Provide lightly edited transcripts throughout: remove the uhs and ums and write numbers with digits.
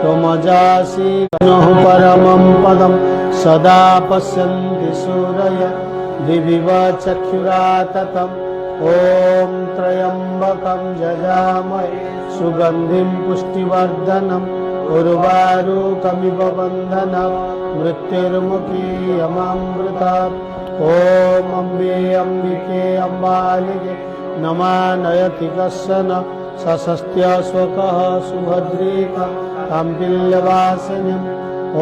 त्वमजासि परमं पदं सदा पश्यन्ति सूरय दिविव चक्षुराततम् ॐ त्र्यम्बकं यजामहे सुगन्धिं पुष्टिवर्धनम् उर्वारुकमिव बन्धनं मृत्युर्मुखीयमामृतात् ॐ अम्बे अम्बिके अम्बालिके नमानयति कश्चन सशस्त्यशोकः सुभद्रेकं काम्पिल्यवासिनीम्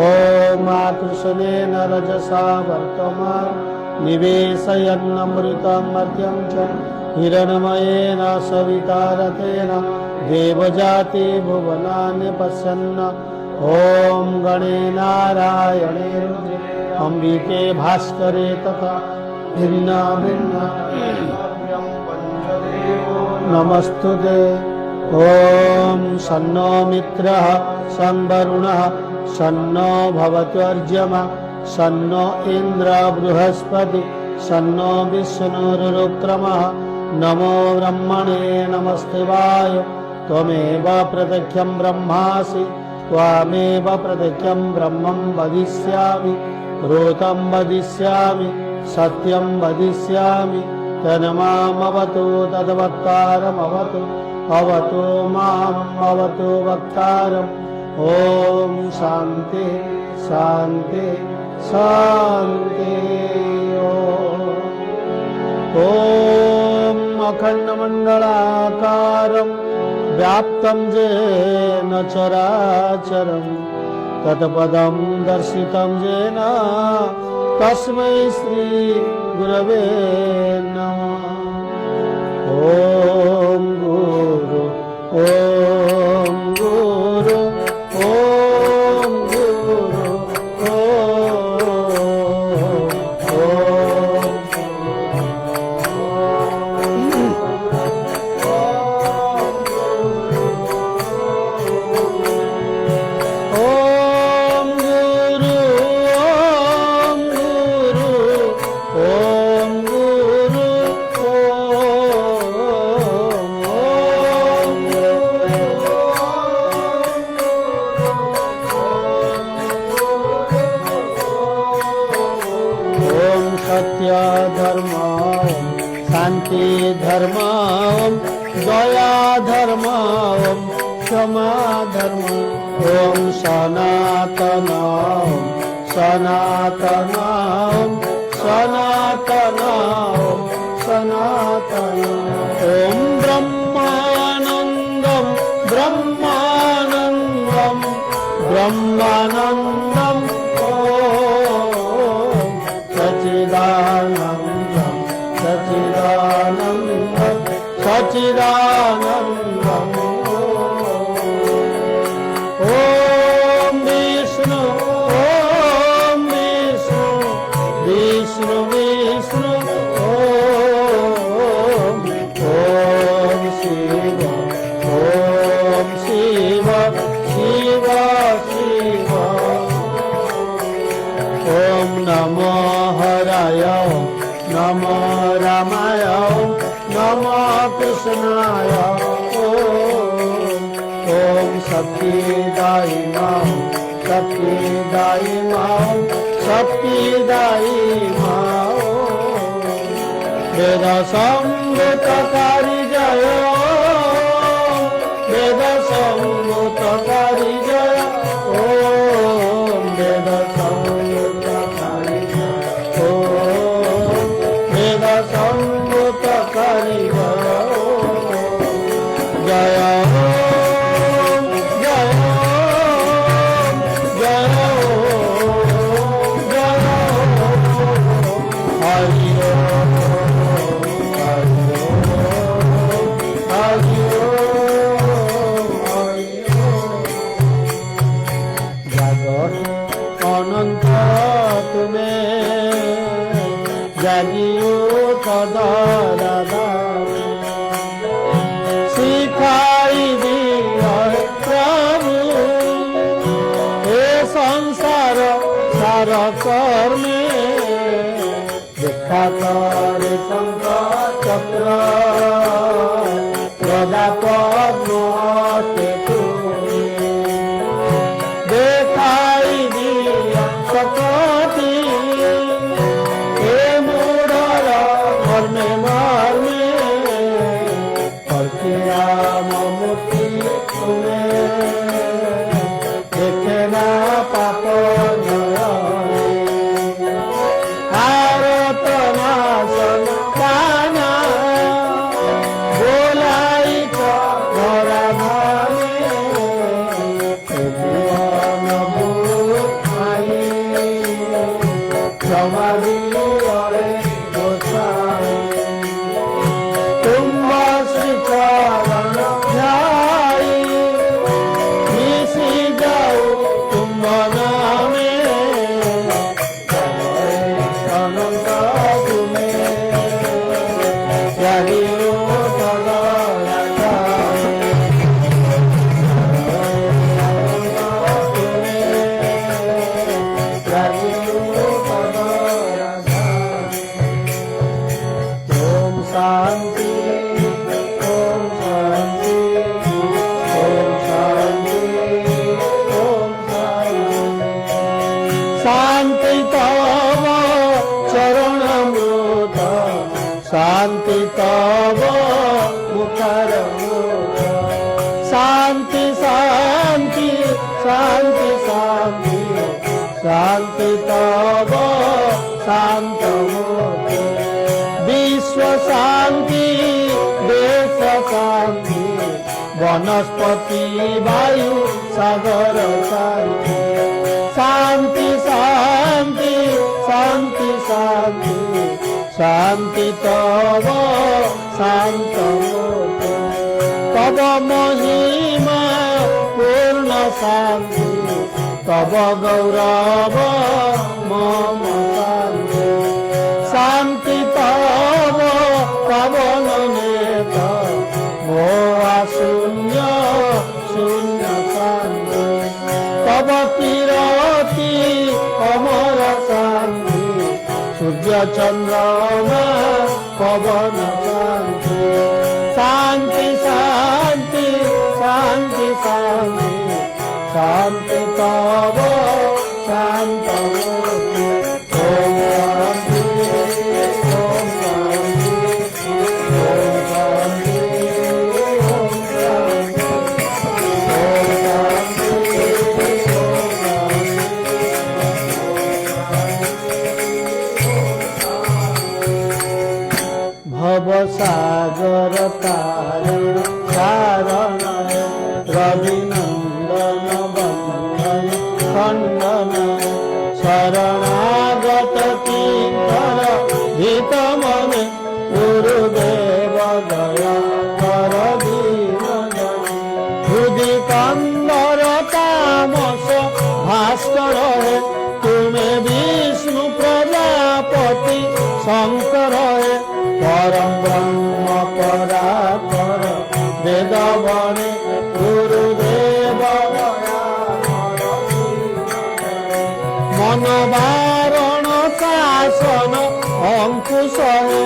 ॐ आकृष्णेन रजसा वर्तमान निवेशयन्नमृतं मद्यं च हिरण्मयेन सवितारतेन देवजाति भुवनानि पश्यन्न ॐ गणे नारायणे रुद्रे अम्बिके भास्करे तथा भिन्न भिन्न नमस्तुते ॐ सन्नो मित्रः संवरुणः सन्नो भवत्वर्यमा सन्नो इन्द्र बृहस्पति सन्नो विष्णुरुक्रमः नमो ब्रह्मणे नमस्तेवाय त्वमेव प्रत्यक्षं ब्रह्मासि त्वामेव प्रत्यक्षं ब्रह्मं वदिष्यामि ऋतं वदिष्यामि सत्यं वदिष्यामि तन्मामवतु तद्वक्तारमवतु अवतु माम् अवतु वक्तारम् ॐ शान्ति शान्ति शान्ति ॐ अखण्डमण्डलाकारं व्याप्तं येन चराचरं तत्पदं दर्शितं येन तस्मै श्री गुरवे नमः ॐ गुरु ॐ गुरु धर्मं दया धर्मं क्षमा धर्म ॐ सनातनं सनातनं सनातनं सनातनं ॐ ब्रह्मानन्दं ब्रह्मानन्दं ब्रह्मानन्दं ॐ सच्चिदानन्दं सच्चिदानन्दं सच्चिदानन्दं ॐ विष्णु विष्णु विष्णु ॐ शिव शिव शिव शिव ॐ नमो हराय नमो रामाय नमो कृष्णाय ॐ शक्तिदायि मां शक्तिदायि मां शक्तिदायि मां वेद संगतकारी जय वेद संगतकारी जय ॐ वेद संगतकारी जय ॐ वेद संगतकारी जय অনন্ত তুমি জাগিও সদা দাদা শিখাই দিও প্রভু এ সংসার সার কর্মে দেখা করে শঙ্খ চক্র গদা পদ্ম তব মুখার মুখ। শান্তি শান্তি শান্তি শান্তি শান্তি তব শান্ত মুখ। বিশ্ব শান্তি দেশ শান্তি বনস্পতি বায়ু সাগর শান্তি। শান্তি শান্তি শান্তি শান্তি শান্তি তব শান্ত মুখ। তব মহিমা পূর্ণ শান্তি তব গৌরব মম শান্তি। শান্তি তব পবন নেত মোয়া শূন্য শূন্য শান্তি। তব কিরতি অমর শান্তি সূর্য চন্দ্রমা পবন শান্তি। শান্তি শান্তি শান্তি শান্তি শান্তি তব শান্ত মুখ। ওম শান্তি ওম শান্তি ওম শান্তি ওম শান্তি ওম শান্তি ওম শান্তি। ভব সাগর তারণ কারণ রবি নন্দন বন্ধন খণ্ডন শরণাগত কিঙ্কর ভীত মনে গুরুদেব দয়া কর দীন জনে। হৃদি কন্দর তামস ভাস্কর হে তুমে বিষ্ণু প্রজাপতি শঙ্কর হে। পরম ব্রহ্ম পরাৎপর বেদ বনে গুরুদেব মন বারণ শাসন অঙ্কুশ হে।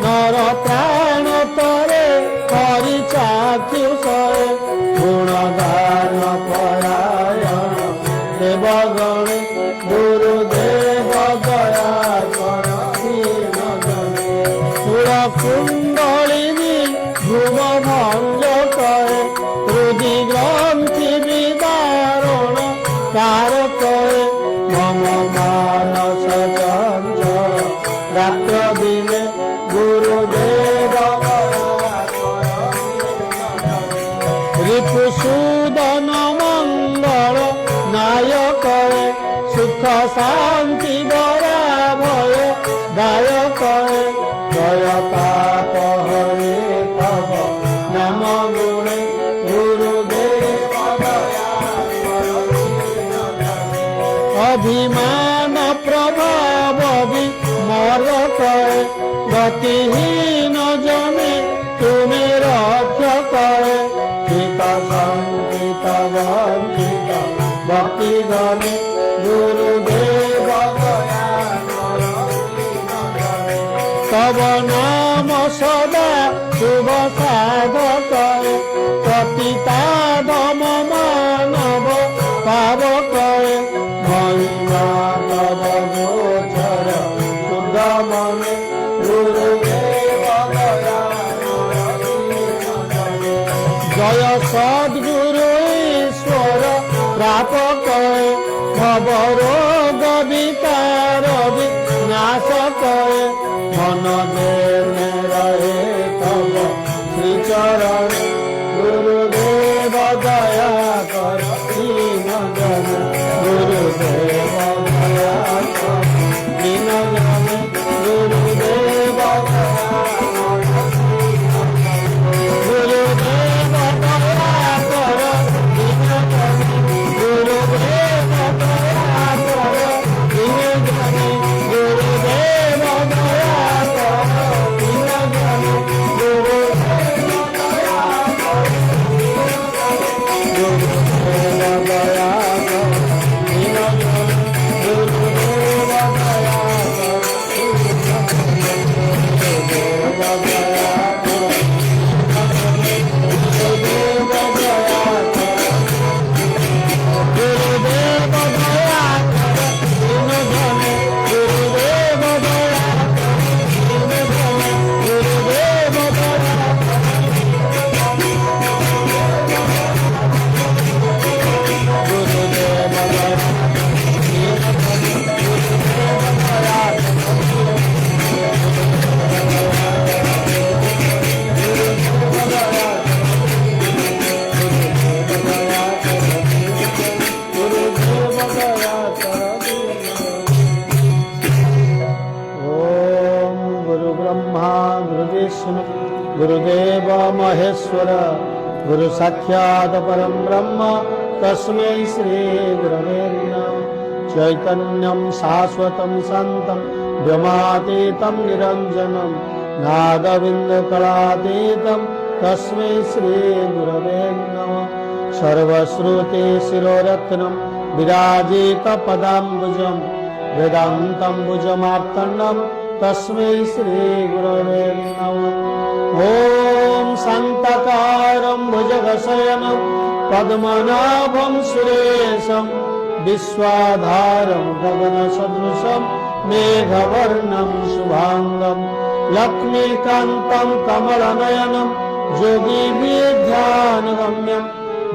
নর প্রাণ তরে হরি চাক্ষুষ হে। গুণগান পরায়ণ দেবগণে গুরুদেব দয়া কর দীন জনে। সুর কুণ্ডলিনী ধ্রুব ভঞ্জ করে হৃদি গ্রন্থি বিদারণ কার করে। মম মানস চঞ্চল রাত্র দিনে গুরুদেব রিপুসূদন মঙ্গল নায়ক হে। সুখ শান্তি দয়া ভয় দায়ক হে। জয় পাপ হরে তব নাম গুণে গুরুদেব দয়া কর দীন জনে। অভিমান প্রভাব বিমর করে গতিহীন জনে তুমি রক্ষক হে। চিত সংকিত বঞ্চিত ভক্তি গণে গুরুদেব দয়া কর দীন জনে। তব নাম সদা শুভ সাধক হে। পতিতা ধম মানব পাবক হে। মহিমা তব গোচর শুদ্ধ মনে গুরুদেব দয়া কর দীন জনে। জয় সদ্গুরু ঈশ্বর প্রাপক হে। ভব রোগ বিকার বিনাশক হে। মন দেনে রহে তব শ্রীচরণে গুরুদেব দয়া কর দীন জনে। গুরুদেব দয়া কর দীন জনে। গুরুদেব দয়া কর দীন জনে। গুরুদেব দয়া কর দীন জনে। গুরুদেব দয়া কর দীন জনে। গুরুদেব দয়া কর দীন জনে। গুরুদেব দয়া কর। গুরুদেব দয়া কর। गुरुदेव महेश्वर गुरु साक्षात् परम ब्रह्म तस्मै श्री गुरवे नमः। चैतन्यं शाश्वतं शान्तं व्योमातीतं निरञ्जनं नादबिन्दुकलातीतं तस्मै श्री गुरवे नमः। सर्वश्रुति शिरोरत्नं विराजित पदाम्बुजं वेदान्तम्बुजमार्तण्डं तस्मै श्री गुरवे नमः। ॐ शान्ताकारं भुजगशयनं पद्मनाभं सुरेशं विश्वाधारं गगनसदृशं मेघवर्णं शुभांगं लक्ष्मीकान्तं कमलनयनं योगिभिर्ध्यानगम्यं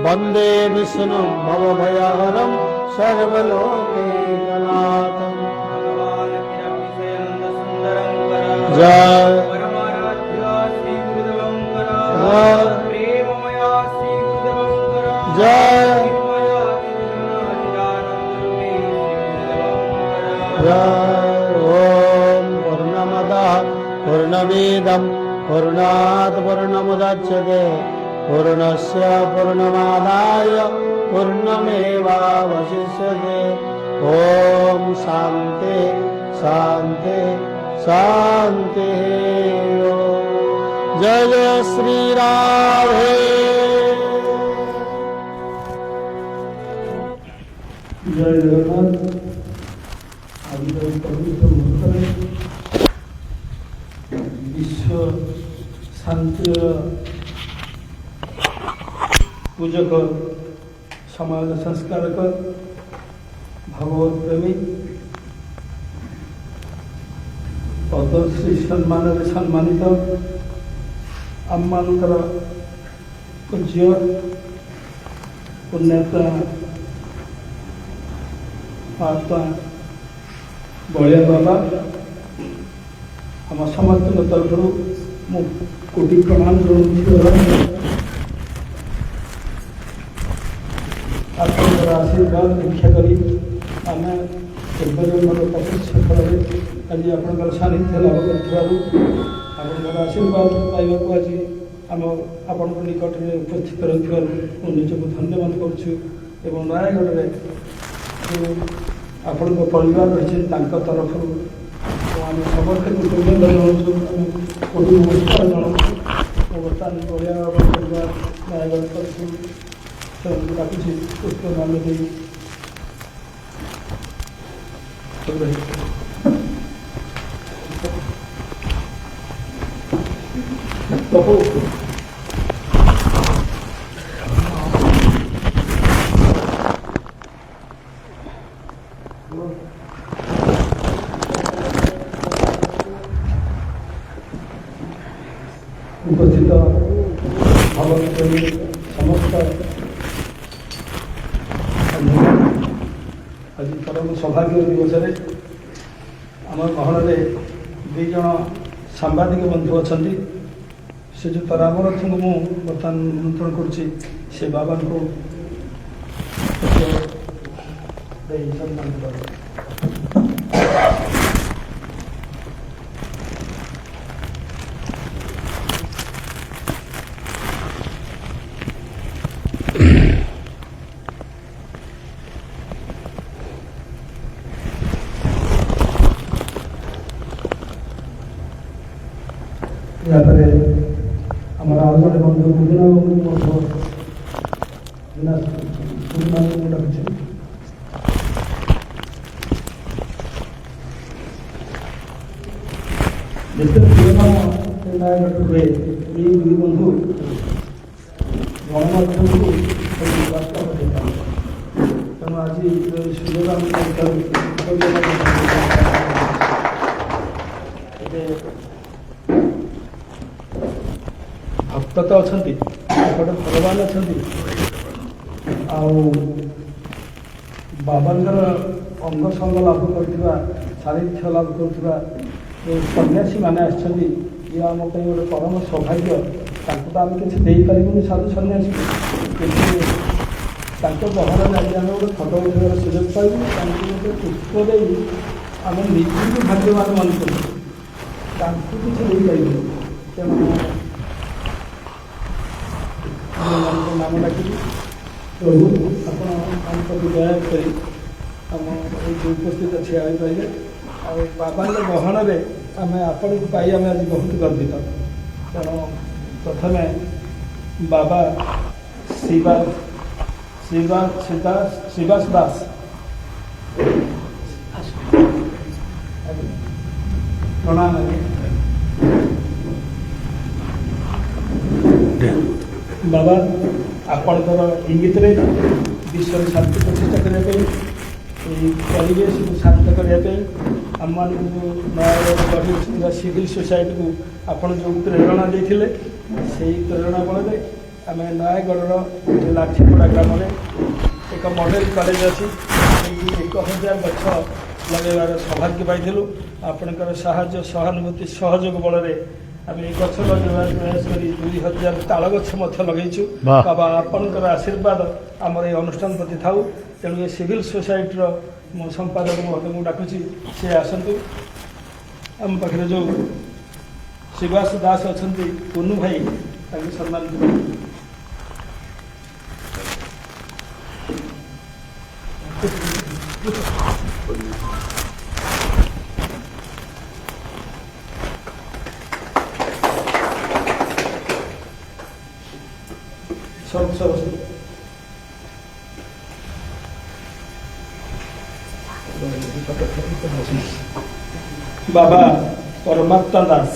वन्दे विष्णुं भवभयहरं सर्वलोकैकनाथं। जय जय ओम पूर्णमदः पूर्णमिदं पूर्णात् पूर्णमुदच्यते पूर्णस्य पूर्णमादाय पूर्णमेवावशिष्यते। ओम शान्ति शान्ति शान्ति। जय जय श्री राधे। जय जगन्नाथ। आज पवित्र मुहूर्त विश्व शांति पूजक समाज संस्कारक भगवत प्रेमी पद्मश्री सम्मान सम्मानित आम मानकर पूज्य पुण्यता महात्मा बलिया बाबा आम समस्त तरफ मु कोटि प्रणाम आपंकर आशीर्वाद भिक्षा करी आम तपस्या फल आज आपंकर सानिध्य लाभ कर आशीर्वाद पाइबा आज आम आपण निकट में उपस्थित रही निजक धन्यवाद करुँ। नयागढ़ में आपण परिवार रही तरफ आम समस्ते कृतज्ञता जनाऊँ कोटि नमस्कार जनाऊँ। बर्तमान बलिया बाबा परिवार नयागढ़ तरफ डाकुची पुष्प माल्य दे उपस्थित भगवत समस्त आज परम सौभाग्य दिवस आम गहन में दुईज सांबादिक बंधु अच्छा से जो रामरथ को मुझे बर्तमान निमंत्रण करुच्ची से बाबा को सम्मान कर यापर हमारा आगे बंधु बुझना डाकुचे नयागढ़ दुई बंधु गणमाध्यम को रास्ता पठे तेणु आज सुजोग भक्त तो अच्छा भगवान अच्छा बाबांकर अंग संग लाभ कर सानिध्य लाभ कर सन्यासी मैंने ये आम गोटे परम सौभाग्य तो आम किसी पारूँ साधु सन्यासी गहन जाए आम गोटे फटो उठार सुजोग पाइबू गोटे पुष्प दे आम निजी भाग्यवान मान किसी तेणु ଆପଣମାନଙ୍କ ନାମ ଡାକିବି। ପ୍ରଭୁ ଆପଣ ଆମ ପ୍ରତି ଦୟା କରି ଆମ ଏଇଠି ଉପସ୍ଥିତ ଠିଆ ହୋଇପାରିଲେ। ଆଉ ବାବାଙ୍କ ଗହଣରେ ଆମେ ଆପଣଙ୍କୁ ପାଇ ଆମେ ଆଜି ବହୁତ ଗର୍ବିତ। ତେଣୁ ପ୍ରଥମେ ବାବା ଶିବାସ ଦାସ ପ୍ରଣାମ। ବାବା ଆପଣଙ୍କର ଇଙ୍ଗିତରେ ବିଶ୍ୱରେ ଶାନ୍ତି ପ୍ରତିଷ୍ଠା କରିବା ପାଇଁ, এই ପରିବେଶକୁ ଶାନ୍ତ କରିବା ପାଇଁ ଆମମାନଙ୍କୁ ଯେଉଁ ନୟାଗଡ଼ ଗଢ଼ି ଉଠିଥିବା ସିଭିଲ୍ ସୋସାଇଟିକୁ ଆପଣ ଯେଉଁ ପ୍ରେରଣା ଦେଇଥିଲେ, ସେହି ପ୍ରେରଣା ବଳରେ ଆମେ ନୟାଗଡ଼ର ଲାଠିପଡ଼ା ଗ୍ରାମରେ ଏକ ମଡ଼େଲ କଲେଜ ଅଛି, ସେଇଠି 1000 ଗଛ ଲଗାଇବାର ସୌଭାଗ୍ୟ ପାଇଥିଲୁ। ଆପଣଙ୍କର ସାହାଯ୍ୟ ସହାନୁଭୂତି ସହଯୋଗ ବଳରେ ଆମେ এই ଗଛ ଲଗାଇବାର ପ୍ରୟାସ କରି 2000 ତାଳ ଗଛ ମଧ୍ୟ ଲଗାଇଛୁ। ବାବା ଆପଣଙ୍କର ଆଶୀର୍ବାଦ ଆମର এই ଅନୁଷ୍ଠାନ ପ୍ରତି ଥାଉ। ତେଣୁ ଏ ସିଭିଲ୍ ସୋସାଇଟିର ମୁଁ ସମ୍ପାଦକ ମହୋଦୟଙ୍କୁ ଡାକୁଛି, ସେ ଆସନ୍ତୁ। ଆମ ପାଖରେ ଯେଉଁ ଶିବାସ ଦାସ ଅଛନ୍ତି କୁନୁ ଭାଇ, ତାଙ୍କୁ ସମ୍ମାନ ଦେବେ। बाबा परमात्मा दास,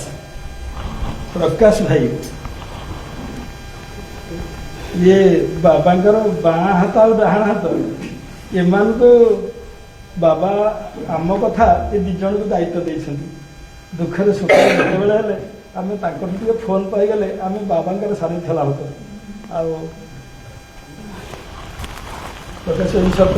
प्रकाश भाई, ये बाबांकर बाँ हाथ और डाहाण हाथ, एमान को बाबा आम कथा ये दी जन को दायित्व देइछन्ति। दुखरे सुखरे जेतेबेले हेले आमे तांकर टिके फोन पाई गले आमे बाबांकर सानिध्य लाभ करू। आ प्रकाश भाई सब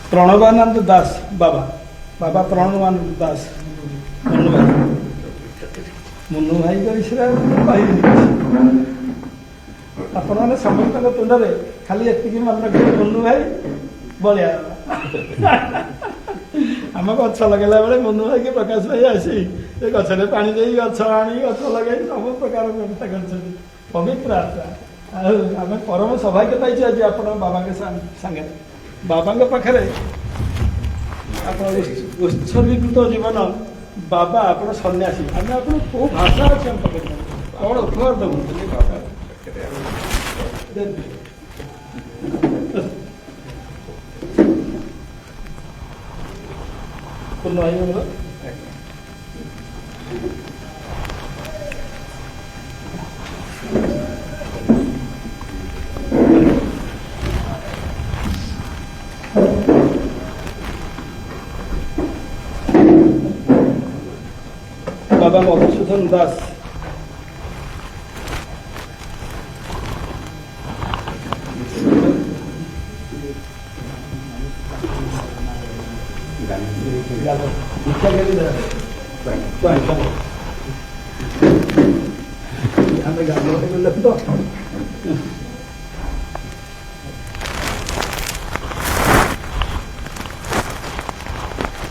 प्रणवानंद दास बाबा, बाबा प्रणवानंद दास मुन्नू भाई को विषय आपण मैंने समस्त तुंडे खाली एति मन रख मुन्नू भाई बलिया आम गछ लगेला बेले मुन्नू भाई के प्रकाश भाई आसी गछरे पानी दे गछ आनी गछ लगे सब प्रकार व्यवस्था कर पवित्र आत्मा। आम परम सौभाग्य पाई आज आप बाबा के सागे बाबा पाखे उत्सर्गीकृत जीवन बाबा आप सन्यासी आम आप भाषा अच्छे कौन उपहार देव पूर्ण बाबा मधुसूदन दास,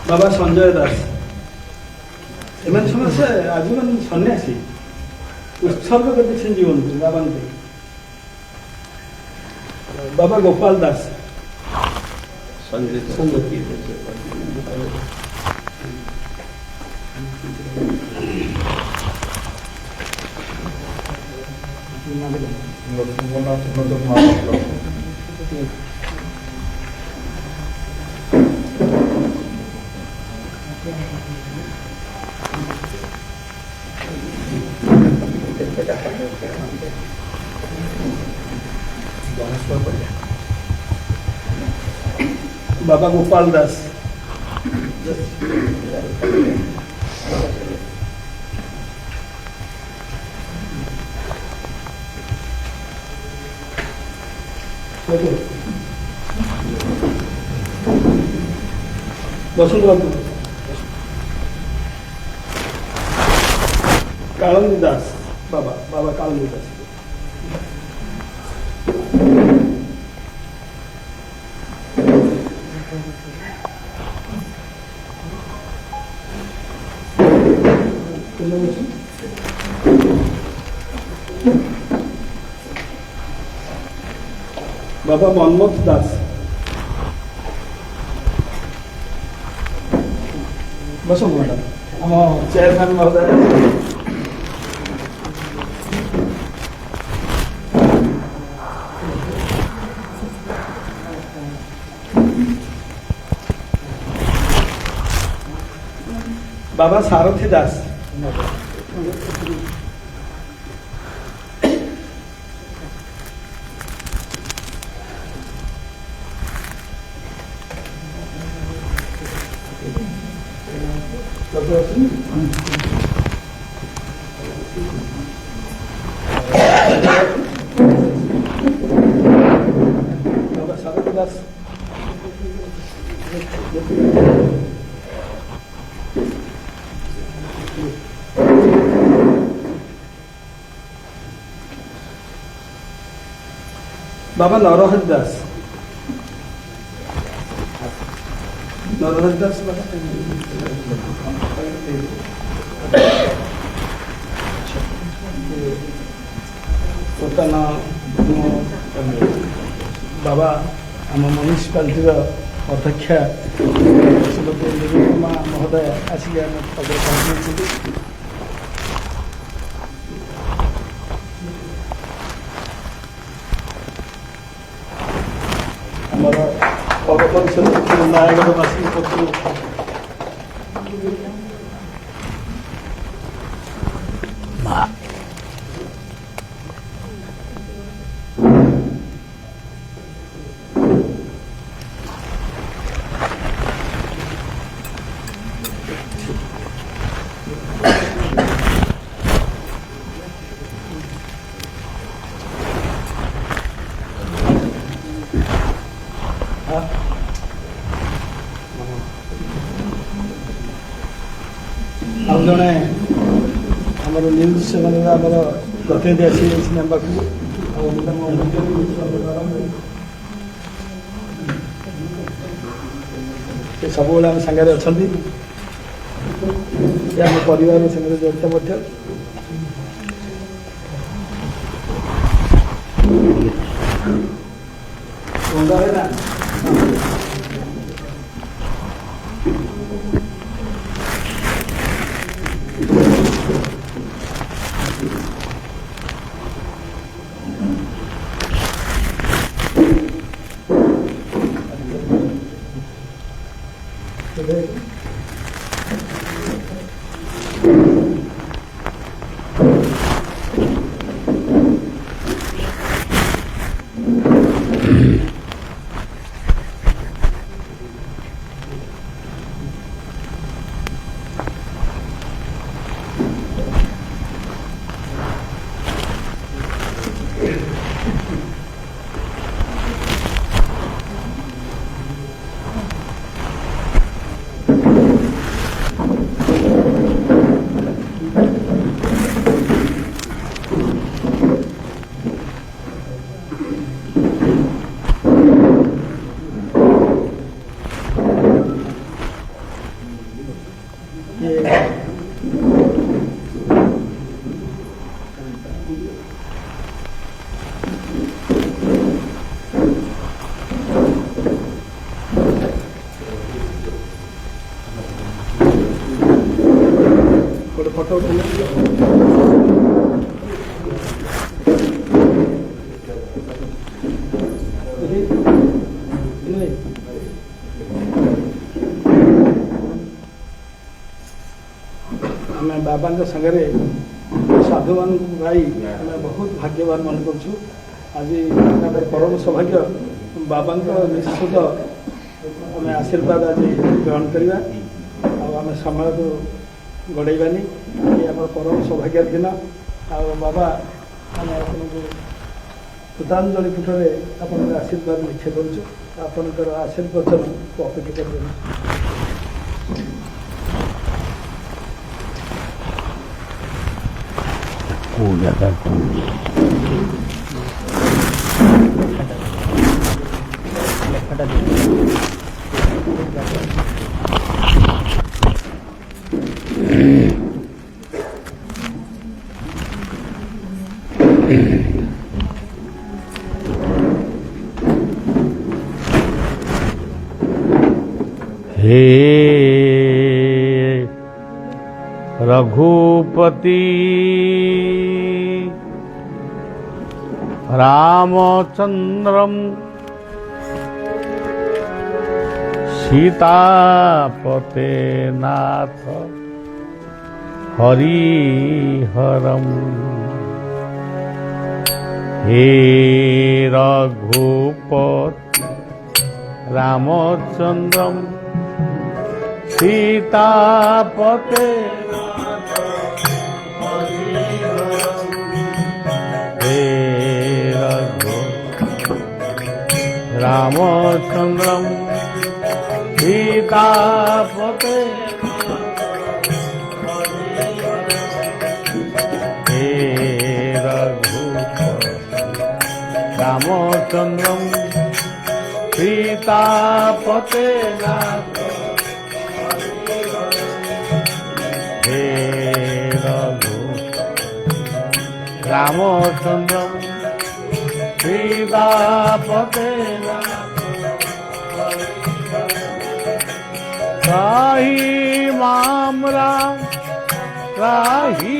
बाबा संजय दास, एम समस्या आजीवन सन्यासी उत्सर्ग कर जीवन बाबा। बाबा गोपाल दास, बाबा गोपाल दास, ओके बसंत बाबू कालंदी दास बाबा बाबा कालंदी दास बाबा मनमथ दास बस मैडम आम चेयरमैन महोदय बाबा सारथी दास बाबा सारथी दास बाबा नरहरि दास ବର୍ତ୍ତମାନ ବାବା ଆମ ମ୍ୟୁନିସିପାଲିଟିର ଅଧ୍ୟକ୍ଷା ଶ୍ରୀମତୀ ନିରୁପମା ମହୋଦୟ ଆସିକି ଆମ ପାଖରେ ପହଞ୍ଚିଛନ୍ତି। ଆମର ପୌର ପରିଷଦ ପକ୍ଷରୁ ନୟାଗଡ଼ବାସୀଙ୍କ ପକ୍ଷରୁ ଆଉ ଜଣେ ଆମର ନ୍ୟୁଜ୍ ସେମାନେ ଆମର ପ୍ରତିନିଧି ଆସିଯାଇଛନ୍ତି ଆମ ପାଖକୁ ସେ ସବୁବେଳେ ଆମ ସାଙ୍ଗରେ ଅଛନ୍ତି। ସେ ଆମ ପରିବାର ସାଙ୍ଗରେ ଜଡ଼ିତ ମଧ୍ୟ। ନା ଗୋଟେ ଫଟୋ ଉଠେଇଲେ ଆମେ ବାବାଙ୍କ ସାଙ୍ଗରେ ସାଧୁମାନଙ୍କୁ ପାଇ ଆମେ ବହୁତ ଭାଗ୍ୟବାନ ମନେ କରୁଛୁ। ଆଜି ଆମେ ପରମ ସୌଭାଗ୍ୟ ବାବାଙ୍କ ନିଶ୍ଚିତ ଆମେ ଆଶୀର୍ବାଦ ଆଜି ଗ୍ରହଣ କରିବା ଆଉ ଆମେ ସମୟକୁ ଗଡ଼େଇବାନି। ଏ ଆମର ପରମ ସୌଭାଗ୍ୟର ଦିନ। ଆଉ ବାବା ଆମେ ଆପଣଙ୍କୁ କୃତାଞ୍ଜଳି ପୀଠରେ ଆପଣଙ୍କର ଆଶୀର୍ବାଦ ନିକ୍ଷା କରୁଛୁ। ଆପଣଙ୍କର ଆଶୀର୍ବଚନକୁ ଅପେକ୍ଷା କରିବେ। हे रघुपति रामचंद्रम सीतापते नाथ हरिहरम। हे रघुपति रामचंद्रम सीतापते हे रघु रामचंद्रम सीतापते हे रघु रामचंद्रम सीतापते नाथ हे रघु रामचंद्र सीतापते त्राहि मां राम त्राहि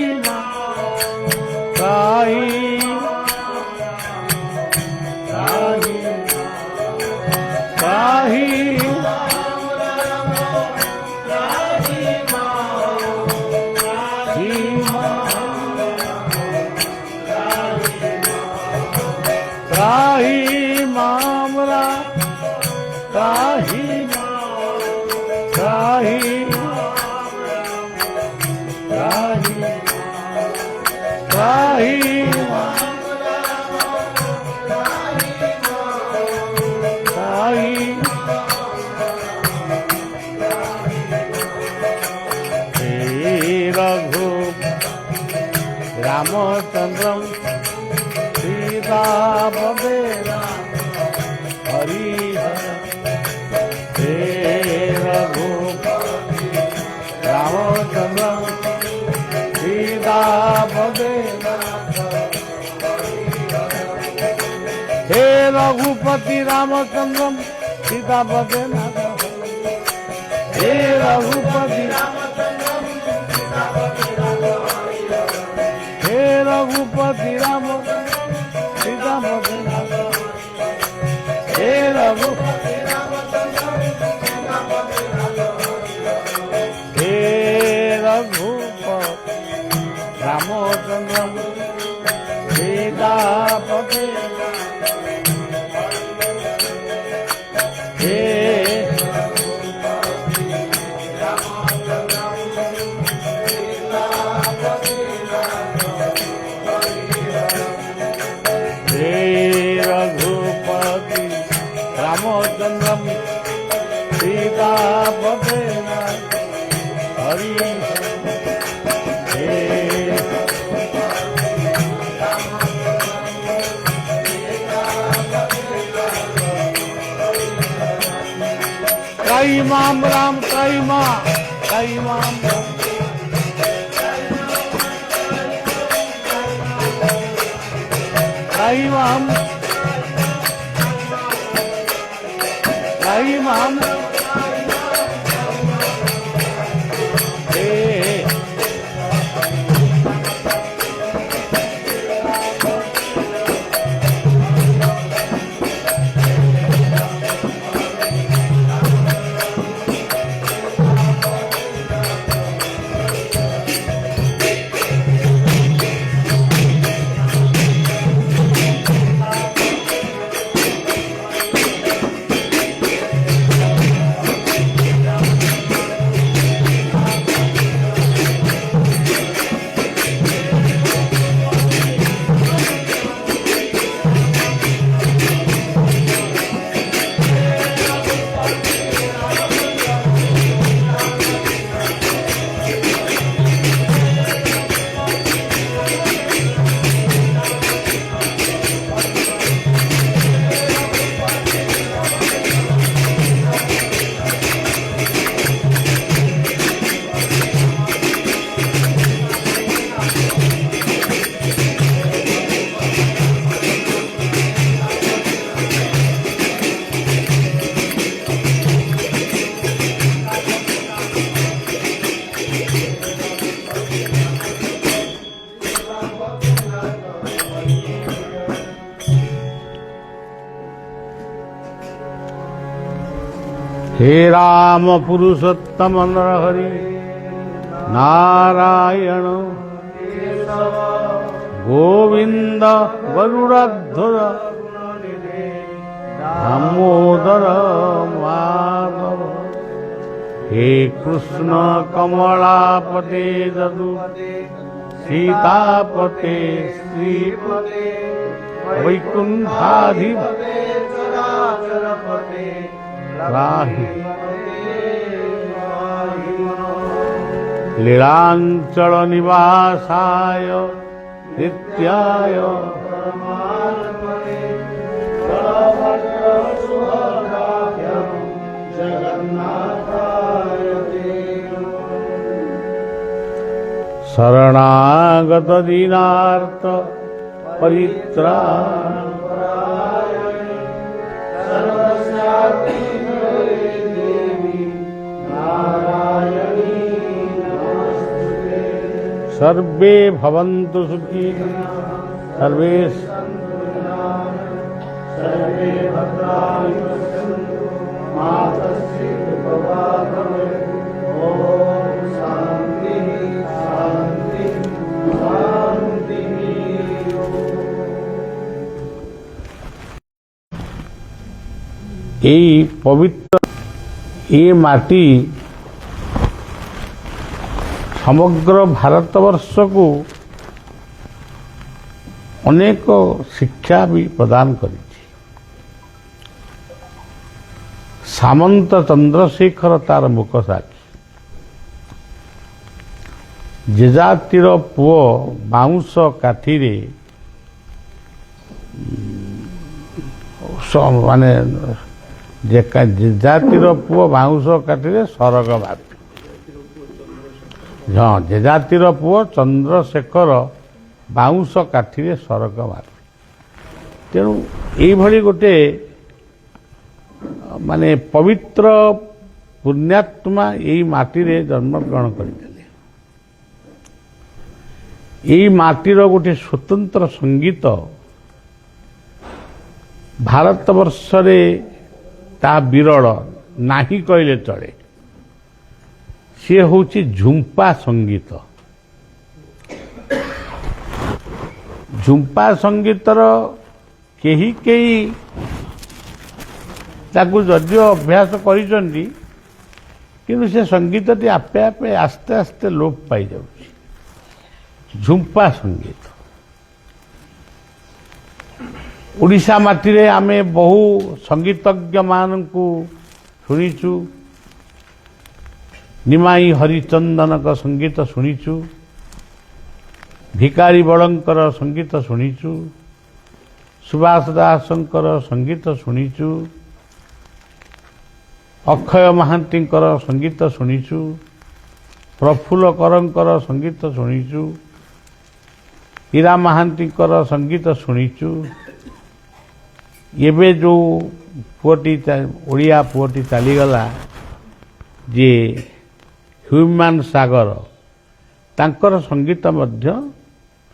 मामला त्राहि रघु रामचंद्रम सीतापते हरिहर। हे रघु रामचंद्रम सीतापते हे रघुपति रामचंद्रम सीतापते हे रघुपति हे रघुपति राम सीतापते हे रघुपति हे रघुपति रामचंद्रम सीतापते हे रघुपति रामचंद्रम सीतापते हरि। त्राहि मां राम त्राहि मां त्राहि मां हे राम पुरुषोत्तम नरहरि नारायण गोविंद गरुड़ध्वज दामोदर माधव हे कृष्ण कमलापते जदु सीतापते श्रीपते वैकुंठाधिपते राहि लीलांचल निवासाय नित्याय शरणागत दीनार्थ परित्राण सर्वे भवन्तु सुखिनः सर्वे सर्वे भद्राणि पश्यन्तु मा कश्चित् प्रमादः भवेत्। ओम शांति शांति शांति। এই পবিত্র এই মাটি সমগ্র ଭାରତବର୍ଷକୁ ଅନେକ ଶିକ୍ଷା ବି ପ୍ରଦାନ କରିଛି। ସାମନ୍ତ ଚନ୍ଦ୍ରଶେଖର ତାର ମୁକ ସାକ୍ଷୀ। ଜେଜାତିର ପୁଅ ବାଉଁଶ କାଠିରେ ମାନେ ଜେଜାତିର ପୁଅ ବାଉଁଶ କାଠିରେ ସରଗ ଭାବେ। ହଁ, ଜେଜାତିର ପୁଅ ଚନ୍ଦ୍ରଶେଖର ବାଉଁଶ କାଠିରେ ସରଗ ମାରେ। ତେଣୁ ଏଇଭଳି ଗୋଟେ ମାନେ ପବିତ୍ର ପୁଣ୍ୟାତ୍ମା ଏଇ ମାଟିରେ ଜନ୍ମଗ୍ରହଣ କରିଥିଲେ। ଏଇ ମାଟିର ଗୋଟେ ସ୍ୱତନ୍ତ୍ର ସଙ୍ଗୀତ ଭାରତବର୍ଷରେ ତାହା ବିରଳ, ନାହିଁ କହିଲେ ଚଳେ। ସିଏ ହେଉଛି ଝୁମ୍ପା ସଙ୍ଗୀତ। ଝୁମ୍ପା ସଙ୍ଗୀତର କେହି କେହି ତାକୁ ଯଦିଓ ଅଭ୍ୟାସ କରିଛନ୍ତି, କିନ୍ତୁ ସେ ସଙ୍ଗୀତଟି ଆପେ ଆପେ ଆସ୍ତେ ଆସ୍ତେ ଲୋପ ପାଇଯାଉଛି। ଝୁମ୍ପା ସଙ୍ଗୀତ ଓଡ଼ିଶା ମାଟିରେ ଆମେ ବହୁ ସଙ୍ଗୀତଜ୍ଞମାନଙ୍କୁ ଶୁଣିଛୁ। ନିମାଇ ହରିଚନ୍ଦନଙ୍କ ସଙ୍ଗୀତ ଶୁଣିଛୁ, ଭିକାରୀ ବଳଙ୍କର ସଙ୍ଗୀତ ଶୁଣିଛୁ, ସୁଭାଷ ଦାସଙ୍କର ସଙ୍ଗୀତ ଶୁଣିଛୁ, ଅକ୍ଷୟ ମହାନ୍ତିଙ୍କର ସଙ୍ଗୀତ ଶୁଣିଛୁ, ପ୍ରଫୁଲ୍ଲ କରଙ୍କର ସଙ୍ଗୀତ ଶୁଣିଛୁ, ହୀରା ମହାନ୍ତିଙ୍କର ସଙ୍ଗୀତ ଶୁଣିଛୁ। ଏବେ ଯେଉଁ ପୁଅଟି ଓଡ଼ିଆ ପୁଅଟି ଚାଲିଗଲା, ଯିଏ ହ୍ୟୁମାନ ସାଗର, ତାଙ୍କର ସଙ୍ଗୀତ ମଧ୍ୟ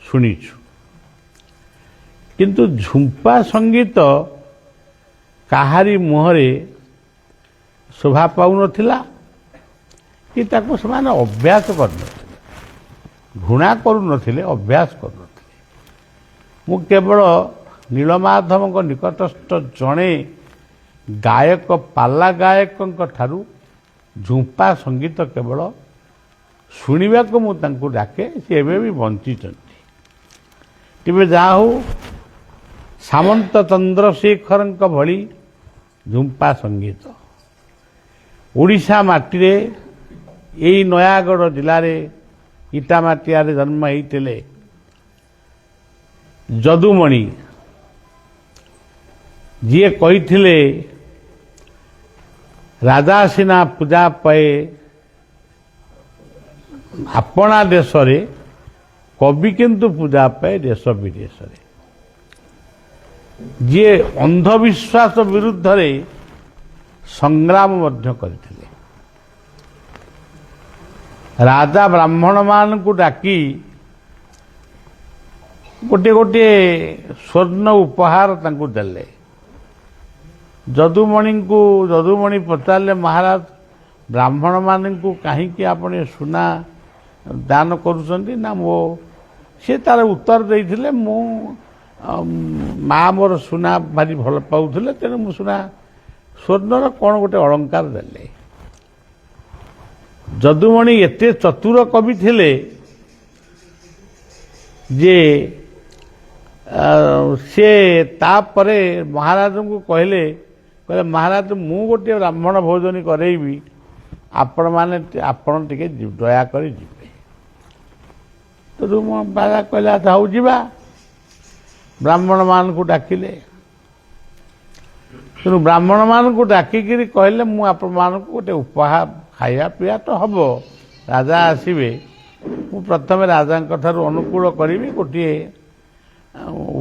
ଶୁଣିଛୁ। କିନ୍ତୁ ଝୁମ୍ପା ସଙ୍ଗୀତ କାହାରି ମୁହଁରେ ଶୋଭା ପାଉନଥିଲା କି ତାକୁ ସେମାନେ ଅଭ୍ୟାସ କରିନଥିଲେ, ଘୃଣା କରୁନଥିଲେ, ଅଭ୍ୟାସ କରୁନଥିଲେ। ମୁଁ କେବଳ ନୀଳମାଧବଙ୍କ ନିକଟସ୍ଥ ଜଣେ ଗାୟକ, ପାଲା ଗାୟକଙ୍କ ଠାରୁ ଝୁମ୍ପା ସଙ୍ଗୀତ କେବଳ ଶୁଣିବାକୁ ମୁଁ ତାଙ୍କୁ ଡାକେ। ସେ ଏବେ ବି ବଞ୍ଚିଛନ୍ତି। ତେବେ ଯାହା ହଉ, ସାମନ୍ତ ଚନ୍ଦ୍ରଶେଖରଙ୍କ ଭଳି ଝୁମ୍ପା ସଙ୍ଗୀତ ଓଡ଼ିଶା ମାଟିରେ, ଏଇ ନୟାଗଡ଼ ଜିଲ୍ଲାରେ ଇଟାମାଟିଆରେ ଜନ୍ମ ହେଇଥିଲେ ଯଦୁମଣି, ଯିଏ କହିଥିଲେ ରାଜା ସିନା ପୂଜା ପାଏ ଆପଣା ଦେଶରେ, କବି କିନ୍ତୁ ପୂଜା ପାଏ ଦେଶ ବିଦେଶରେ। ଯିଏ ଅନ୍ଧବିଶ୍ୱାସ ବିରୁଦ୍ଧରେ ସଂଗ୍ରାମ ମଧ୍ୟ କରିଥିଲେ। ରାଜା ବ୍ରାହ୍ମଣମାନଙ୍କୁ ଡାକି ଗୋଟିଏ ଗୋଟିଏ ସ୍ୱର୍ଣ୍ଣ ଉପହାର ତାଙ୍କୁ ଦେଲେ। ଯଦୁମଣି ପଚାରିଲେ ମହାରାଜ ବ୍ରାହ୍ମଣମାନଙ୍କୁ କାହିଁକି ଆପଣ ସୁନା ଦାନ କରୁଛନ୍ତି ନା ସେ ତାର ଉତ୍ତର ଦେଇଥିଲେ ମୁଁ ମା ମୋର ସୁନା ଭାରି ଭଲ ପାଉଥିଲେ ତେଣୁ ମୁଁ ସ୍ୱର୍ଣ୍ଣର କ'ଣ ଗୋଟେ ଅଳଙ୍କାର ଦେଲେ। ଯଦୁମଣି ଏତେ ଚତୁର କବି ଥିଲେ ଯେ ସେ ତାପରେ ମହାରାଜଙ୍କୁ କହିଲେ ମହାରାଜ ମୁଁ ଗୋଟିଏ ବ୍ରାହ୍ମଣ ଭୋଜନ କରେଇବି ଆପଣ ଟିକେ ଦୟାକରି ଯିବେ। ତେଣୁ ମୋ ରାଜା କହିଲା ହଉ ଯିବା। ବ୍ରାହ୍ମଣମାନଙ୍କୁ ଡାକିଲେ। ତେଣୁ ବ୍ରାହ୍ମଣମାନଙ୍କୁ ଡାକିକିରି କହିଲେ ମୁଁ ଆପଣମାନଙ୍କୁ ଗୋଟେ ଉପହାର ଖାଇବା ପିଇବା ତ ହେବ ରାଜା ଆସିବେ ମୁଁ ପ୍ରଥମେ ରାଜାଙ୍କ ଠାରୁ ଅନୁକୂଳ କରିବି ଗୋଟିଏ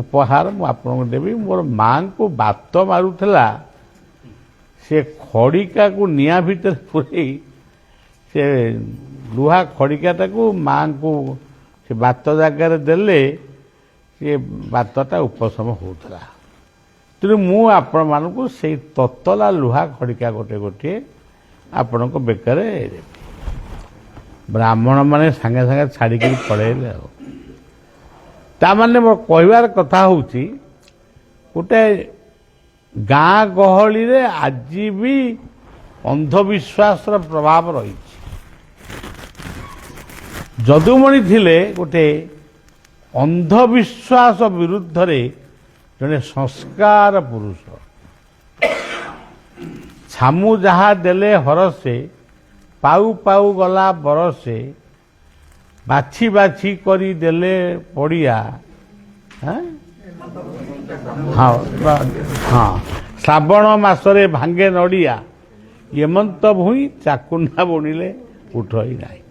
ଉପହାର ମୁଁ ଆପଣଙ୍କୁ ଦେବି। ମୋର ମାଙ୍କୁ ବାତ ମାରୁଥିଲା ସେ ଖଡ଼ିକାକୁ ନିଆଁ ଭିତରେ ପୁରେଇ ସେ ଲୁହା ଖଡ଼ିକାଟାକୁ ମାଙ୍କୁ ସେ ବାତ ଜାଗାରେ ଦେଲେ ସେ ବାତଟା ଉପଶମ ହେଉଥିଲା। ତେଣୁ ମୁଁ ଆପଣମାନଙ୍କୁ ସେଇ ତତଲା ଲୁହା ଖଡ଼ିକା ଗୋଟିଏ ଆପଣଙ୍କ ବେକରେ ଦେବି। ବ୍ରାହ୍ମଣମାନେ ସାଙ୍ଗେ ସାଙ୍ଗେ ଛାଡ଼ିକିରି ପଳେଇଲେ। ଆଉ ତାମାନେ ମୋର କହିବାର କଥା ହେଉଛି ଗୋଟେ ଗାଁ ଗହଳିରେ ଆଜି ବି ଅନ୍ଧବିଶ୍ୱାସର ପ୍ରଭାବ ରହିଛି। ଯଦୁମଣି ଥିଲେ ଗୋଟେ ଅନ୍ଧବିଶ୍ୱାସ ବିରୁଦ୍ଧରେ ଜଣେ ସଂସ୍କାର ପୁରୁଷ। ଛାମୁ ଯାହା ଦେଲେ ହରସେ ପାଉ ପାଉ ଗଲା ବରସେ ବାଛି ବାଛି କରି ଦେଲେ ପଡ଼ିଆ। ହଁ ଶ୍ରାବଣ ମାସରେ ଭାଙ୍ଗେ ନଡ଼ିଆ ଏମନ୍ତ ଭୁଇଁ ଚାକୁଣ୍ଡା ବୁଣିଲେ ଉଠଇ ନାହିଁ।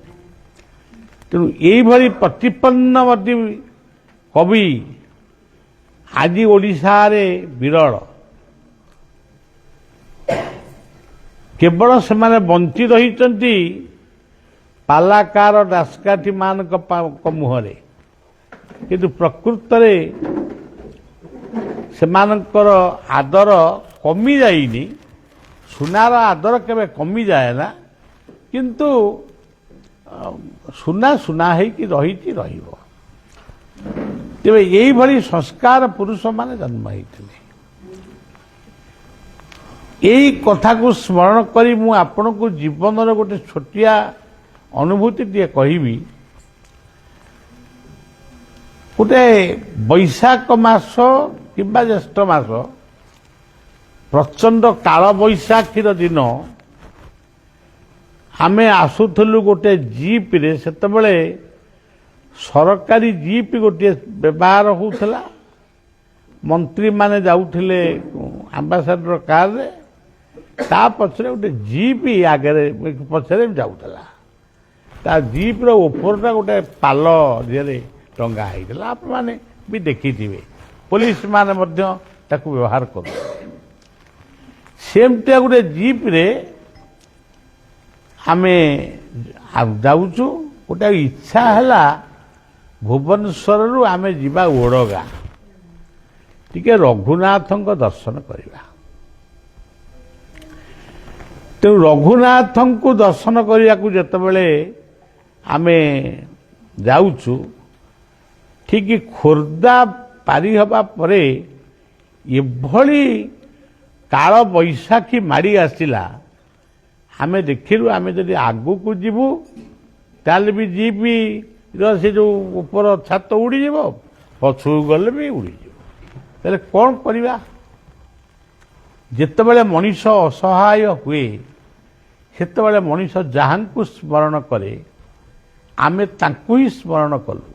ତେଣୁ ଏଇଭଳି ପ୍ରତିପନ୍ନବର୍ତ୍ତୀ କବି ଆଜି ଓଡ଼ିଶାରେ ବିରଳ। କେବଳ ସେମାନେ ବଞ୍ଚି ରହିଛନ୍ତି ପାଲାକାର ଦାସକାଠିମାନଙ୍କ ମୁହଁରେ, କିନ୍ତୁ ପ୍ରକୃତରେ ସେମାନଙ୍କର ଆଦର କମିଯାଇନି। ସୁନାର ଆଦର କେବେ କମିଯାଏ ନା, କିନ୍ତୁ ସୁନା ହେଇକି ରହିବ। ତେବେ ଏଇଭଳି ସଂସ୍କାର ପୁରୁଷମାନେ ଜନ୍ମ ହେଇଥିଲେ। ଏଇ କଥାକୁ ସ୍ମରଣ କରି ମୁଁ ଆପଣଙ୍କୁ ଜୀବନର ଗୋଟେ ଛୋଟିଆ ଅନୁଭୂତିଟିଏ କହିବି। ଗୋଟେ ବୈଶାଖ ମାସ କିମ୍ବା ଜ୍ୟେଷ୍ଠ ମାସ ପ୍ରଚଣ୍ଡ କାଳବୈଶାଖୀର ଦିନ ଆମେ ଆସୁଥିଲୁ ଗୋଟେ ଜିପ୍ରେ। ସେତେବେଳେ ସରକାରୀ ଜିପ୍ ଗୋଟିଏ ବ୍ୟବହାର ହେଉଥିଲା। ମନ୍ତ୍ରୀମାନେ ଯାଉଥିଲେ ଆମ୍ବାସାଡର କାରରେ, ତା ପଛରେ ଗୋଟେ ଜିପ୍ ଆଗରେ ପଛରେ ଯାଉଥିଲା। ତା ଜିପ୍ର ଉପରଟା ଗୋଟେ ପାଲ ଦିହରେ ଟଙ୍ଗା ହେଇଥିଲା। ଆପଣମାନେ ବି ଦେଖିଥିବେ, ପୋଲିସ ମାନେ ମଧ୍ୟ ତାକୁ ବ୍ୟବହାର କରୁଥିଲେ। ସେମିତିଆ ଗୋଟେ ଜିପ୍ରେ ଆମେ ଯାଉଛୁ। ଗୋଟେ ଇଚ୍ଛା ହେଲା ଭୁବନେଶ୍ୱରରୁ ଆମେ ଯିବା ଓଡ଼ଗାଁ, ଟିକେ ରଘୁନାଥଙ୍କ ଦର୍ଶନ କରିବା। ତେଣୁ ରଘୁନାଥଙ୍କୁ ଦର୍ଶନ କରିବାକୁ ଯେତେବେଳେ ଆମେ ଯାଉଛୁ, ଠିକ ଖୋର୍ଦ୍ଧା ପାରି ହେବା ପରେ ଏଭଳି କାଳ ବୈଶାଖୀ ମାଡ଼ି ଆସିଲା। ଆମେ ଦେଖିଲୁ ଆମେ ଯଦି ଆଗକୁ ଯିବୁ ତାହେଲେ ବି ଜିପ୍ର ସେ ଯେଉଁ ଉପର ଛାତ ଉଡ଼ିଯିବ, ପଛକୁ ଗଲେ ବି ଉଡ଼ିଯିବ। ତାହେଲେ କ'ଣ କରିବା? ଯେତେବେଳେ ମଣିଷ ଅସହାୟ ହୁଏ ସେତେବେଳେ ମଣିଷ ଯାହାଙ୍କୁ ସ୍ମରଣ କରେ, ଆମେ ତାଙ୍କୁ ହିଁ ସ୍ମରଣ କଲୁ।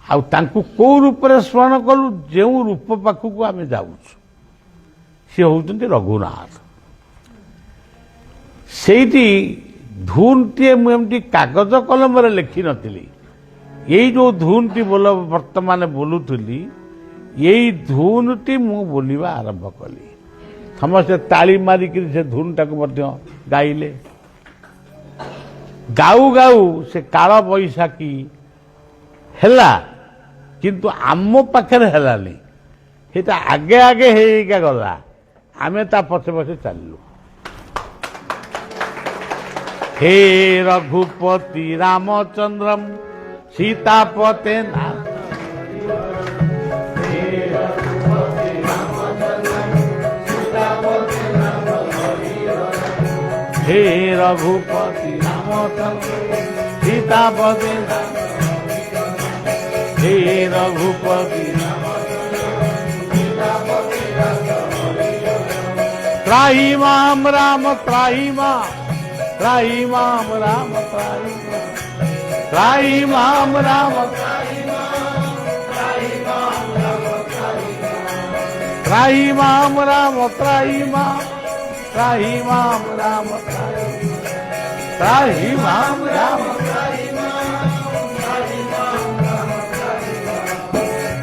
ଆଉ ତାଙ୍କୁ କେଉଁ ରୂପରେ ସ୍ମରଣ କଲୁ? ଯେଉଁ ରୂପ ପାଖକୁ ଆମେ ଯାଉଛୁ ସେ ହେଉଛନ୍ତି ରଘୁନାଥ। ସେଇଠି ଧୁନଟିଏ ମୁଁ ଏମିତି କାଗଜ କଲମରେ ଲେଖିନଥିଲି। ଏଇ ଯେଉଁ ଧୁନଟି ବର୍ତ୍ତମାନ ବୋଲୁଥିଲି, ଏଇ ଧୁନଟି ମୁଁ ବୋଲିବା ଆରମ୍ଭ କଲି। ସମସ୍ତେ ତାଳି ମାରିକିରି ସେ ଧୁନଟାକୁ ମଧ୍ୟ ଗାଇଲେ। ଗାଉ ଗାଉ ସେ କାଳ ବୈଶାଖୀ ହେଲା, କିନ୍ତୁ ଆମ ପାଖରେ ହେଲାନି। ସେଇଟା ଆଗେ ହେଇକା ଗଲା। आमे ता पछे पछे चललु। हे रघुपति रामचंद्रम सीतापते नाथ, हे रघुपति रामचंद्र सीतापते नाथ, हे रघुपति त्राहि माम राम त्राहि माम, त्राहि माम राम त्राहि माम, त्राहि माम राम त्राहि माम राम त्राहि माम, त्राहि माम राम त्राहि माम राम,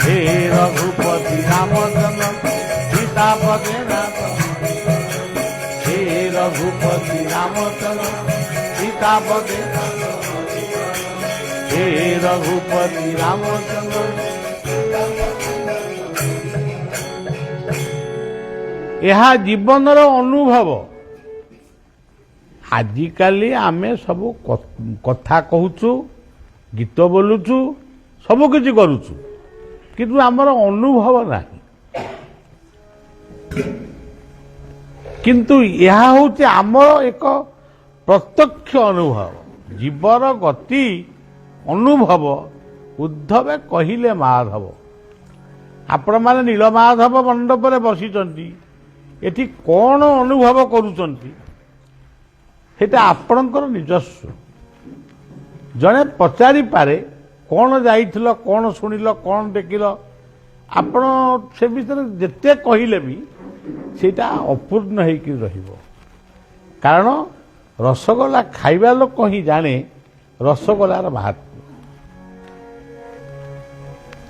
हे रघुपति रामचंद्र सीतापते नाथ, हे रघुपति रामचंद्र सीतापते नाथ, हे रघुपति रामचंद्र। यह जीवनर अनुभव। आजिकाली आमे सब कथा कहूचु, गीत बोलुचु, सब किछि करूचु, किंतु आमर अनुभव नहीं। किंतु यह होचे आमर एक प्रत्यक्ष अनुभव, जीवर गति अनुभव। उद्धव कहिले माधव, आपण माने नीलमाधव मंडप रे बसिचंती, एठी कौन अनुभव करूचंती सेटा आपणकर निजस्व। जने पचारि पारे कौन जाइथिल, कौन शुणिल, कौन देखिल, आपण से विषय जेते कहिले भी सेटा अपूर्ण होइकी रहिबो। कारण रसगोला खाइबा लोक ही जाने रसगोलार महत्व।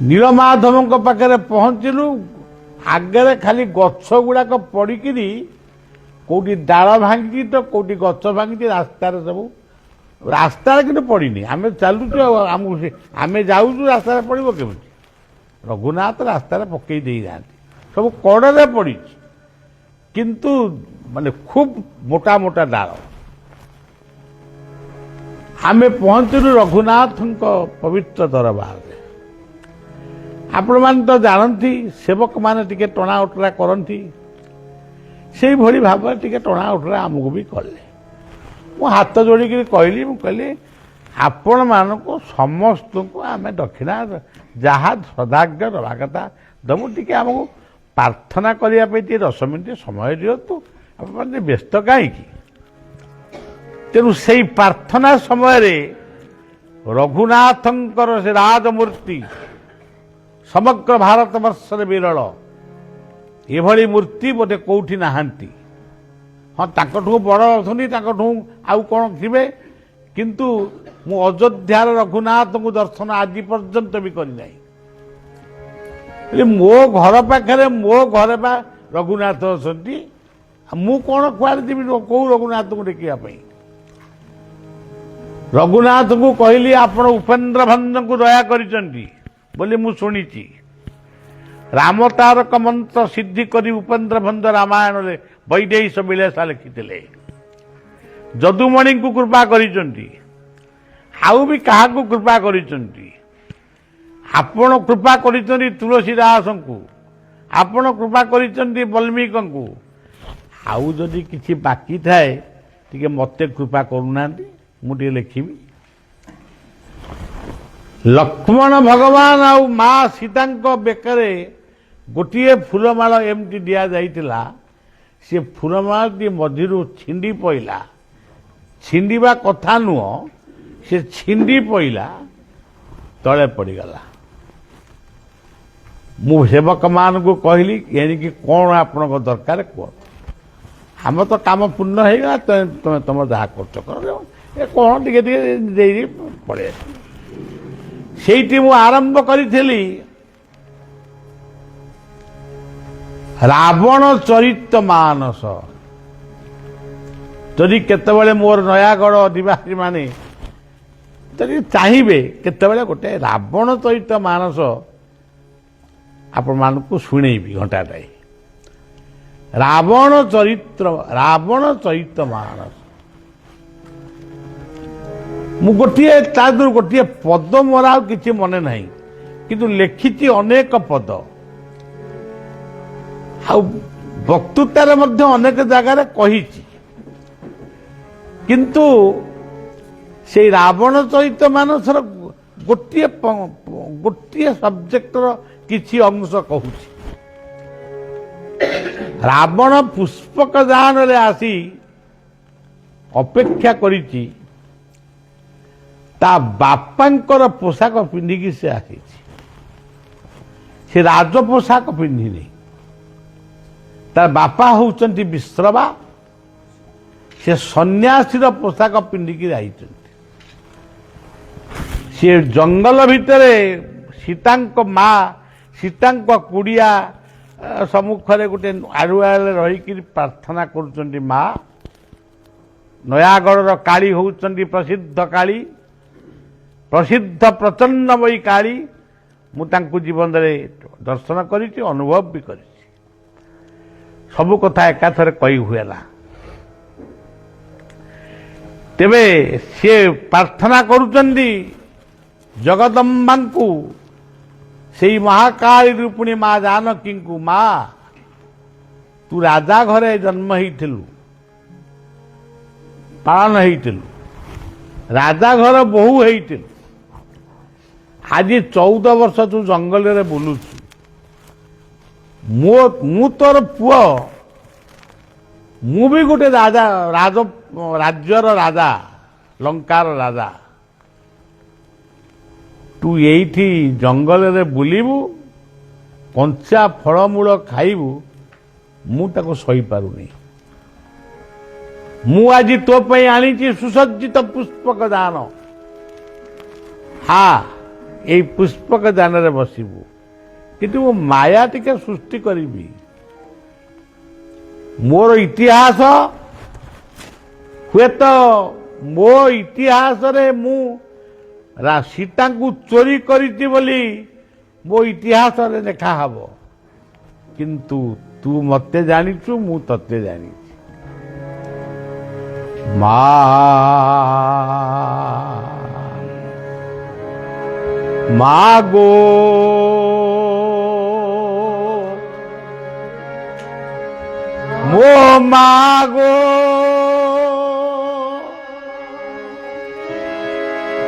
नीलमाधव पाखे पहुंचलु, आगे खाली गछ गुड़ाक पड़िकी कौटी डाल भांगी तो कौटी गछ भांगी रास्तार सब रास्तार कि पड़नी। आम चलुचु आम जाऊँ रास्तार पड़ो केमी। रघुनाथ रास्तार पकई दे जाती सब कड़े पड़ी, किंतु माने खूब मोटा मोटा डाल। आम पहुंचलु रघुनाथ पवित्र दरबार। आपण मैंने तो जानती सेवक मैंने टिके टणा उटरा करती, से भली भाव टिके टणा उटरा आमको भी कले। मु हाथ जोड़िक कहली, मुझे आपण मानक समस्त को आम दक्षिणा जहाँ सदाज्ञ दवा कथा दबु, टिके आमको प्रार्थना करने 10 मिनिट समय दिंतु। आप व्यस्त कहीं तेणु से प्रार्थना समय रघुनाथंकर से राजमूर्ति समग्र भारत वर्ष विरल, ये मूर्ति बोधे कौटी नहांती। हाँ ताकठू बड़ अथुनी, ताकठू आउ कौन थे, किंतु मु अयोध्यार रघुनाथ को दर्शन आज पर्यंत भी करना। मो घर पाखे मो घर बा रघुनाथ अच्छी, मु कौन कुआड़े जी कौ रघुनाथ को देखापी। रघुनाथ को कहली आपण उपेन्द्र भंज को दया करिसंती बोली मु शुणिची। राम तारक मंत्र सिद्धि करी उपेन्द्र भंज रामायण रे वैदेश विलेसा लिखिथिले। जदुमणि को कृपा करिसंती, आउ भी कहा को कृपा करिसंती। आपण कृपा करिसंती तुलसीदास को, आपण कृपा करिसंती वाल्मीकि को। आउ जदि किछि बाकी थाए टिके मते कृपा करूनांती, मु टिके लिखिबी। लक्ष्मण भगवान आउ माँ सीता बेकरे गोटे फूलमाल एमती दि जाइतिला। से फूलमालटी मझिरु छिंडी पइला, छिंडीबा कथा नुह, से छिंडी पइला तले पड़गला। मु सेवक मान को कहली कि कौन आपण दरकार कह, आम तो काम पूर्ण हो गला, तुम तुम जहाँ कर कौन टे पड़े। से आरंभ करी रावण चरित मानस। जदि केतबेले मोर नयागढ़ अधिवासी माने जदि चाहिए केतबेले गोटे रावण चरित मानस आपण मानकु शुणेबी घंटाटाए। ରାବଣ ଚରିତ ମାନସ। ମୁଁ ଗୋଟିଏ ତା ଦେହରୁ ଗୋଟିଏ ପଦ ମୋର ଆଉ କିଛି ମନେ ନାହିଁ, କିନ୍ତୁ ଲେଖିଛି ଅନେକ ପଦ। ଆଉ ବକ୍ତୃତାରେ ମଧ୍ୟ ଅନେକ ଜାଗାରେ କହିଛି, କିନ୍ତୁ ସେଇ ରାବଣ ଚରିତ ମାନସର ଗୋଟିଏ ସବଜେକ୍ଟର କିଛି ଅଂଶ କହୁଛି। ରାବଣ ପୁଷ୍ପକ ଯାନରେ ଆସି ଅପେକ୍ଷା କରିଛି, ତା ବାପାଙ୍କର ପୋଷାକ ପିନ୍ଧିକି ସେ ଆସିଛି। ସେ ରାଜ ପୋଷାକ ପିନ୍ଧିନି, ତା ବାପା ହଉଛନ୍ତି ବିଶ୍ରବା, ସେ ସନ୍ନ୍ୟାସୀର ପୋଷାକ ପିନ୍ଧିକି ଯାଇଛନ୍ତି। ସିଏ ଜଙ୍ଗଲ ଭିତରେ ସୀତାଙ୍କ ମା, ସୀତାଙ୍କ କୁଡ଼ିଆ ସମ୍ମୁଖରେ ଗୋଟେ ଆড়ୁଆଳରେ ରହିକି ପ୍ରାର୍ଥନା କରୁଛନ୍ତି। ମା, ନୟାଗଡ଼ର କାଳୀ ହେଉଛନ୍ତି ପ୍ରସିଦ୍ଧ କାଳୀ, ପ୍ରସିଦ୍ଧ ପ୍ରଚଣ୍ଡମୟୀ କାଳୀ। ମୁଁ ତାଙ୍କୁ ଜୀବନରେ ଦର୍ଶନ କରିଛି, ଅନୁଭବ ବି କରିଛି। ସବୁ କଥା ଏକାଥରେ କହି ହୁଏ ନା। ତେବେ ସିଏ ପ୍ରାର୍ଥନା କରୁଛନ୍ତି ଜଗଦମ୍ବାଙ୍କୁ, ସେଇ ମହାକାଳୀ ରୂପିଣୀ ମା ଜାନକୀଙ୍କୁ। ମା, ତୁ ରାଜା ଘରେ ଜନ୍ମ ହେଇଥିଲୁ, ପାଳନ ହେଇଥିଲୁ, ରାଜା ଘର ବୋହୂ ହେଇଥିଲୁ। ଆଜି 14 ବର୍ଷ ତୁ ଜଙ୍ଗଲରେ ବୁଲୁଛୁ। ମୁଁ ତୋର ପୁଅ, ମୁଁ ବି ଗୋଟେ ରାଜ୍ୟର ରାଜା, ଲଙ୍କାର ରାଜା। ତୁ ଏଇଠି ଜଙ୍ଗଲରେ ବୁଲିବୁ, କଞ୍ଚା ଫଳମୂଳ ଖାଇବୁ, ମୁଁ ତାକୁ ସହିପାରୁନି। ମୁଁ ଆଜି ତୋ ପାଇଁ ଆଣିଛି ସୁସଜ୍ଜିତ ପୁଷ୍ପକ ଯାନ। ଏଇ ପୁଷ୍ପକ ଯାନରେ ବସିବୁ, କିନ୍ତୁ ମୁଁ ମାୟା ଟିକେ ସୃଷ୍ଟି କରିବି। ମୋର ଇତିହାସ, ହୁଏତ ମୋ ଇତିହାସରେ ମୁଁ ସୀତାଙ୍କୁ ଚୋରି କରିଛି ବୋଲି ମୋ ଇତିହାସରେ ଲେଖା ହବ, କିନ୍ତୁ ତୁ ମତେ ଜାଣିଛୁ, ମୁଁ ତତେ ଜାଣିଛି। ମାଗୋ ମୋ ମାଗୋ,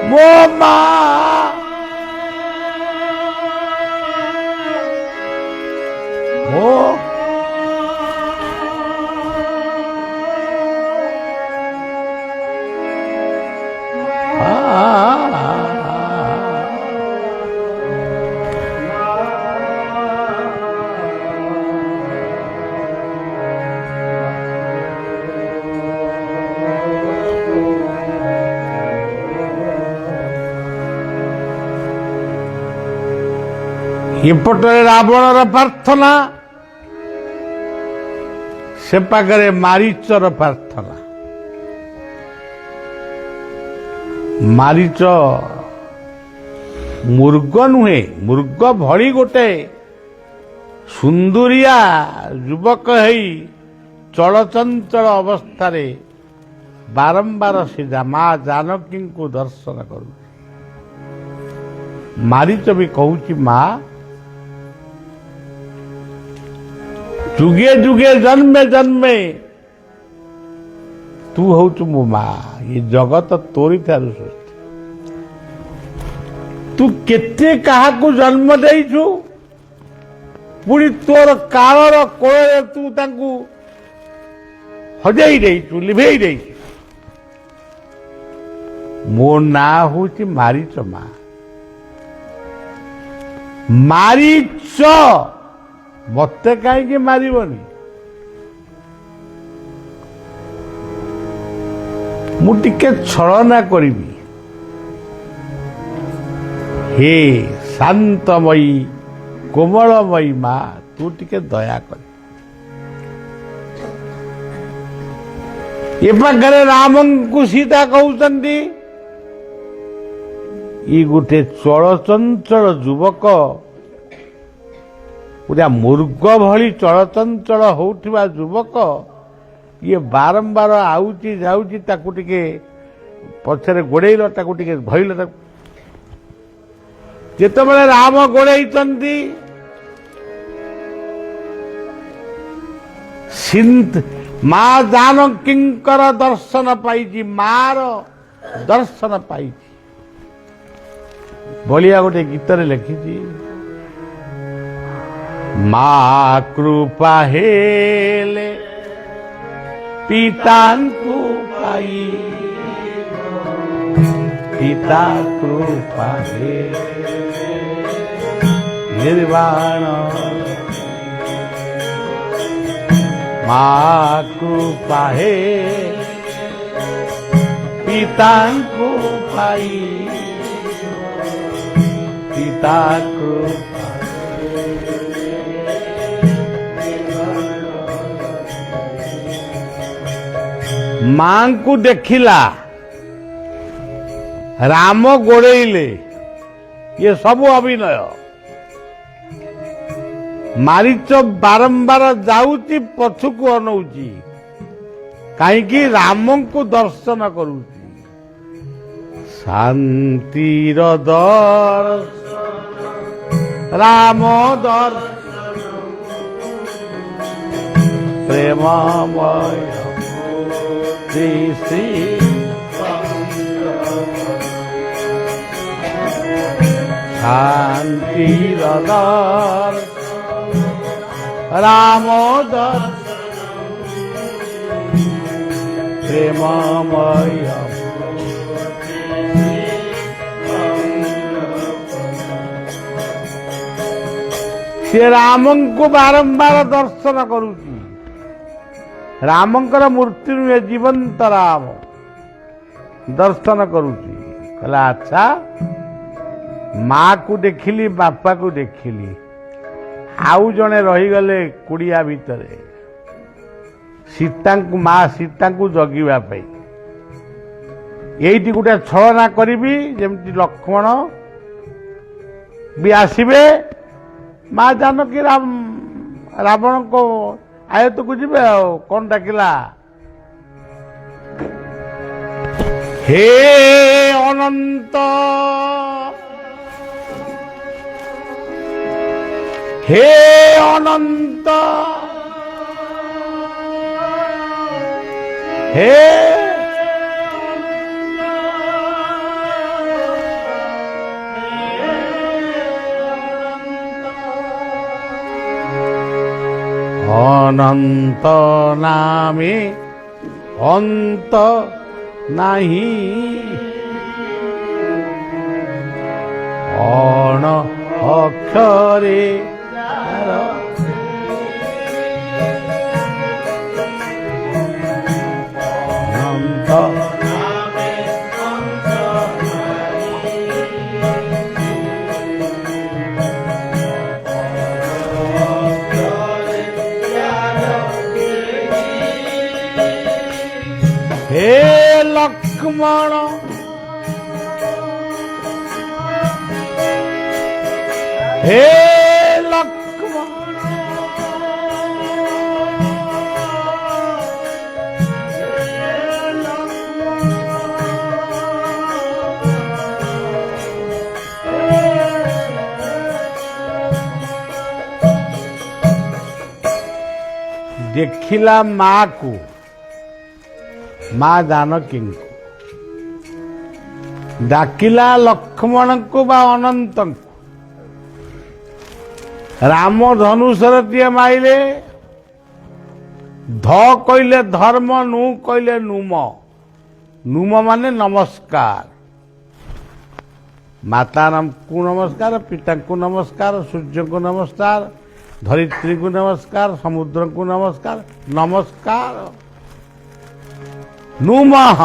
ମୋ ମା, ମୋ ଏପଟରେ ରାବଣର ପ୍ରାର୍ଥନା, ସେ ପାଖରେ ମାରିଚର ପ୍ରାର୍ଥନା। ମାରିଚ ମୃଗ ନୁହେଁ, ମୃଗ ଭଳି ଗୋଟେ ସୁନ୍ଦରିଆ ଯୁବକ ହେଇ ଚଳଚଞ୍ଚଳ ଅବସ୍ଥାରେ ବାରମ୍ବାର ସେ ମା ଜାନକୀଙ୍କୁ ଦର୍ଶନ କରୁଛି। ମାରିଚ ବି କହୁଛି, ମା, ଯୁଗେ ଯୁଗେ ଜନ୍ମେ ଜନ୍ମେ ତୁ ହଉଛୁ ମୋ ମା। ଏ ଜଗତ ତୋରି ଠାରୁ ସୃଷ୍ଟି। ତୁ କେତେ କାହାକୁ ଜନ୍ମ ଦେଇଛୁ, ପୁଣି ତୋର କାଳର କୋଳରେ ତୁ ତାଙ୍କୁ ହଜେଇ ଦେଇଛୁ, ଲିଭେଇ ଦେଇଛୁ। ମୋ ନାଁ ହଉଛି ମାରିଚ। ମା, ମାରିଚ, ମତେ କାହିଁକି ମାରିବନି? ମୁଁ ଟିକେ ଛଳନା କରିବି। ହେ ଶାନ୍ତମୟୀ କୋମଳମୟୀ ମା, ତୁ ଟିକେ ଦୟା କର। ଏ ପାଖରେ ରାମଙ୍କୁ ସୀତା କହୁଛନ୍ତି, ଇ ଗୋଟେ ଚଳଚଞ୍ଚଳ ଯୁବକ ପୁରା ମୃଗ ଭଳି ଚଳଚଞ୍ଚଳ ହେଉଥିବା ଯୁବକ ଇଏ ବାରମ୍ବାର ଆଉଛି ଯାଉଛି, ତାକୁ ଟିକେ ପଛରେ ଗୋଡ଼େଇଲ, ତାକୁ ଟିକେ ଧଇଲ। ତାକୁ ଯେତେବେଳେ ରାମ ଗୋଡ଼େଇଛନ୍ତି, ମା ଜାନକୀଙ୍କର ଦର୍ଶନ ପାଇଛି, ମାର ଦର୍ଶନ ପାଇଛି। ବଳିଆ ଗୋଟେ ଗୀତରେ ଲେଖିଛି, ମା କୃପା ହେଲେ ପିତାଙ୍କୁ ପାଇ, ପିତା କୃପା ନିର୍ବାଣ, ମା କୃପା ହେ ପିତାଙ୍କୁ ପାଇ, ପିତା କୃପା। ମାଙ୍କୁ ଦେଖିଲା, ରାମ ଗୋଡ଼େଇଲେ, ଇଏ ସବୁ ଅଭିନୟ। ମାରିଚ ବାରମ୍ବାର ଯାଉଛି, ପଛକୁ ଅନଉଛି, କାହିଁକି? ରାମଙ୍କୁ ଦର୍ଶନ କରୁଛି। ଶାନ୍ତିର ଦର୍ଶନ, ରାମ ଦର୍ଶନ, ପ୍ରେମମୟ ଶ୍ରୀ ଶ୍ରୀ ଶାନ୍ତିର ଦର୍ଶନ, রাম প্রেমময়। ସେ ରାମଙ୍କୁ ବାରମ୍ବାର ଦର୍ଶନ କରୁଛି। ରାମଙ୍କର ମୂର୍ତ୍ତି ନୁହେଁ, ଜୀବନ୍ତ ରାମ ଦର୍ଶନ କରୁଛି। କହିଲା ଆଚ୍ଛା, ମାକୁ ଦେଖିଲି, ବାପାକୁ ଦେଖିଲି, ଆଉ ଜଣେ ରହିଗଲେ କୁଡ଼ିଆ ଭିତରେ, ସୀତାଙ୍କୁ, ମା ସୀତାଙ୍କୁ ଜଗିବା ପାଇଁ। ଏଇଠି ଗୋଟେ ଛଳନା କରିବି, ଯେମିତି ଲକ୍ଷ୍ମଣ ବି ଆସିବେ, ମା ଜାନକୀ ରାବଣଙ୍କ ଆୟତକୁ ଯିବେ। ଆଉ କଣ ଡାକିଲା? ହେ ଅନନ୍ତ, হে অনন্ত, হে অনন্ত নামে অন্ত নাহি, অন অক্ষরে হে লক্ষ্মণ, হে লক্ষ্মণ, ଦେଖିଲା ମାକୁ, ମା ଜାନକୀଙ୍କୁ, ଡାକିଲା ଲକ୍ଷ୍ମଣଙ୍କୁ ବା ଅନନ୍ତଙ୍କୁ। ରାମ ଧନୁଷରଟିଏ ମାଇଲେ, ଧ କହିଲେ ଧର୍ମ, ନୁ କହିଲେ ନୁମ। ନୁମ ମାନେ ନମସ୍କାର। ମାତାଙ୍କୁ ନମସ୍କାର, ପିତାଙ୍କୁ ନମସ୍କାର, ସୂର୍ଯ୍ୟଙ୍କୁ ନମସ୍କାର, ଧରିତ୍ରୀଙ୍କୁ ନମସ୍କାର, ସମୁଦ୍ରଙ୍କୁ ନମସ୍କାର। ନମସ୍କାର ନୁମଃ,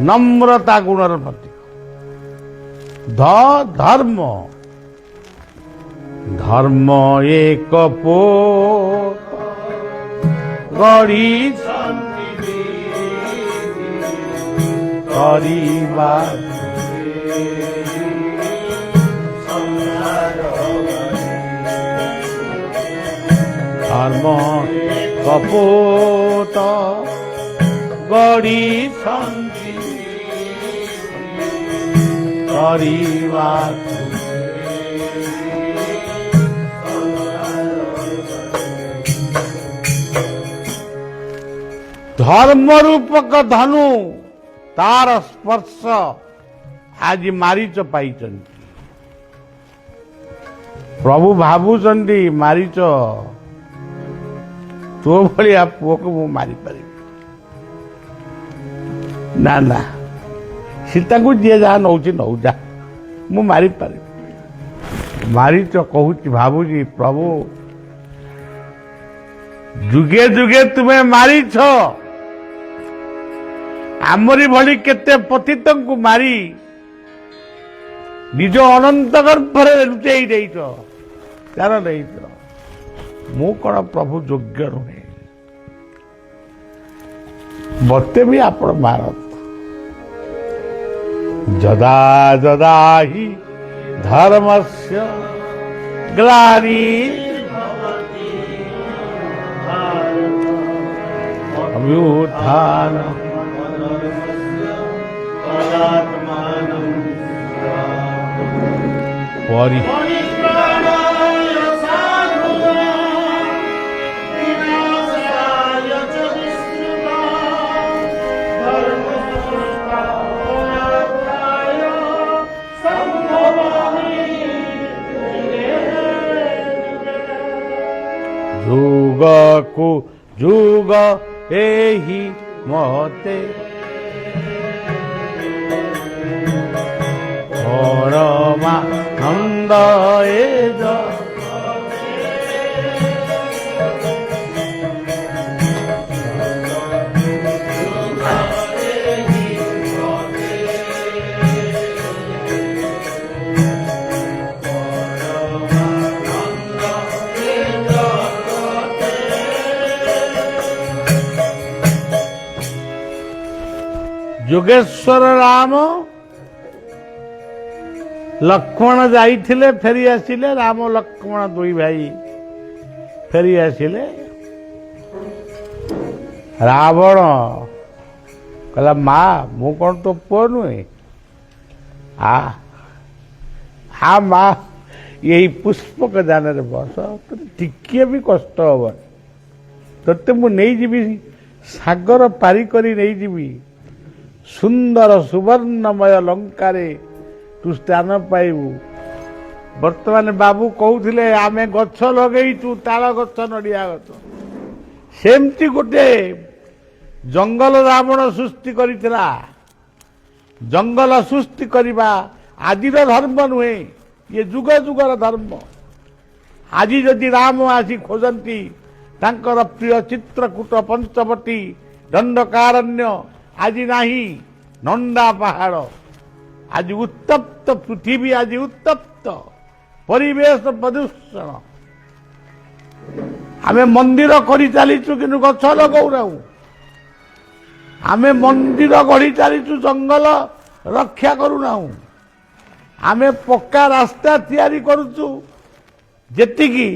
নম্রতা গুণর প্রতীক। ध ধর্ম, ধর্ম এক গড়ি କରିବା ধর্ম কপোত গড়িছন্তি କରିବାକୁ ଧର୍ମ ରୂପକ ଧନୁ ତାର ସ୍ପର୍ଶ ଆଜି ମାରିଚ ପାଇଛନ୍ତି। ପ୍ରଭୁ ଭାବୁଛନ୍ତି ମାରିଚ ତୋ ଭଳିଆ ପୁଅକୁ ମୁଁ ମାରିପାରିବି ନା ନା, ସୀତାକୁ ଯିଏ ଯାହା ନଉଛି ନଉ ଯା, ମୁଁ ମାରିପାରିବି। ମାରିଚ କହୁଛି ଭାବୁଛି ପ୍ରଭୁ ଯୁଗେ ଯୁଗେ ତୁମେ ମାରିଛ, ଆମରି ଭଳି କେତେ ପତିତଙ୍କୁ ମାରି ନିଜ ଅନନ୍ତ ଗର୍ଭରେ ଲୁଚେଇ ଦେଇଛ, ଚାର ଦେଇଛ। ମୁଁ କଣ ପ୍ରଭୁ ଯୋଗ୍ୟ ନୁହେଁ? ମତେ ବି ଆପଣ ମାରନ୍ତୁ। ଯଦା ଯଦା ହି ଧର୍ମସ୍ୟ ଗ୍ଲାନି ଅଭ୍ୟୁତ୍ଥାନ পরি যুগকু যুগ এহি মতে পরমানন্দ এজ যোগেশ্বর রাম লক্ষ্মণ যাইଥିଲେ ফেরি আসিলে, রাম লক্ষ্মণ দুই ভাই ফেরি আসিলে। রাবণ କହିଲା ମା ମୁଁ କଣ ତୋ ପୁଅ ନୁହେଁ? ଆ ମା ଏଇ ପୁଷ୍ପକ ଯାନରେ ବସ, ତୋତେ ଟିକିଏ ବି କଷ୍ଟ ହବନି। ତୋତେ ମୁଁ ନେଇଯିବି, ସାଗର ପାରି କରି ନେଇଯିବି, ସୁନ୍ଦର ସୁବର୍ଣ୍ଣମୟ ଲଙ୍କାରେ ତୁ ସ୍ଥାନ ପାଇବୁ। ବର୍ତ୍ତମାନ ବାବୁ କହୁଥିଲେ ଆମେ ଗଛ ଲଗେଇଛୁ, ତାଳ ଗଛ, ନଡ଼ିଆ ଗଛ। ସେମିତି ଗୋଟେ ଜଙ୍ଗଲ ରାବଣ ସୃଷ୍ଟି କରିଥିଲା। ଜଙ୍ଗଲ ସୃଷ୍ଟି କରିବା ଆଜିର ଧର୍ମ ନୁହେଁ, ଇଏ ଯୁଗ ଯୁଗର ଧର୍ମ। ଆଜି ଯଦି ରାମ ଆସି ଖୋଜନ୍ତି ତାଙ୍କର ପ୍ରିୟ ଚିତ୍ରକୂଟ, ପଞ୍ଚବଟୀ, ଦଣ୍ଡକାରଣ୍ୟ, ଆଜି ନାହିଁ ନଣ୍ଡା ପାହାଡ଼। ଆଜି ଉତ୍ତପ୍ତ ପୃଥିବୀ, ଆଜି ଉତ୍ତପ୍ତ ପରିବେଶ ପ୍ରଦୂଷଣ। ଆମେ ମନ୍ଦିର କରି ଚାଲିଛୁ କିନ୍ତୁ ଗଛ ଲଗାଉନାହୁଁ। ଆମେ ମନ୍ଦିର ଗଢ଼ି ଚାଲିଛୁ, ଜଙ୍ଗଲ ରକ୍ଷା କରୁନାହୁଁ। ଆମେ ପକ୍କା ରାସ୍ତା ତିଆରି କରୁଛୁ ଯେତିକି,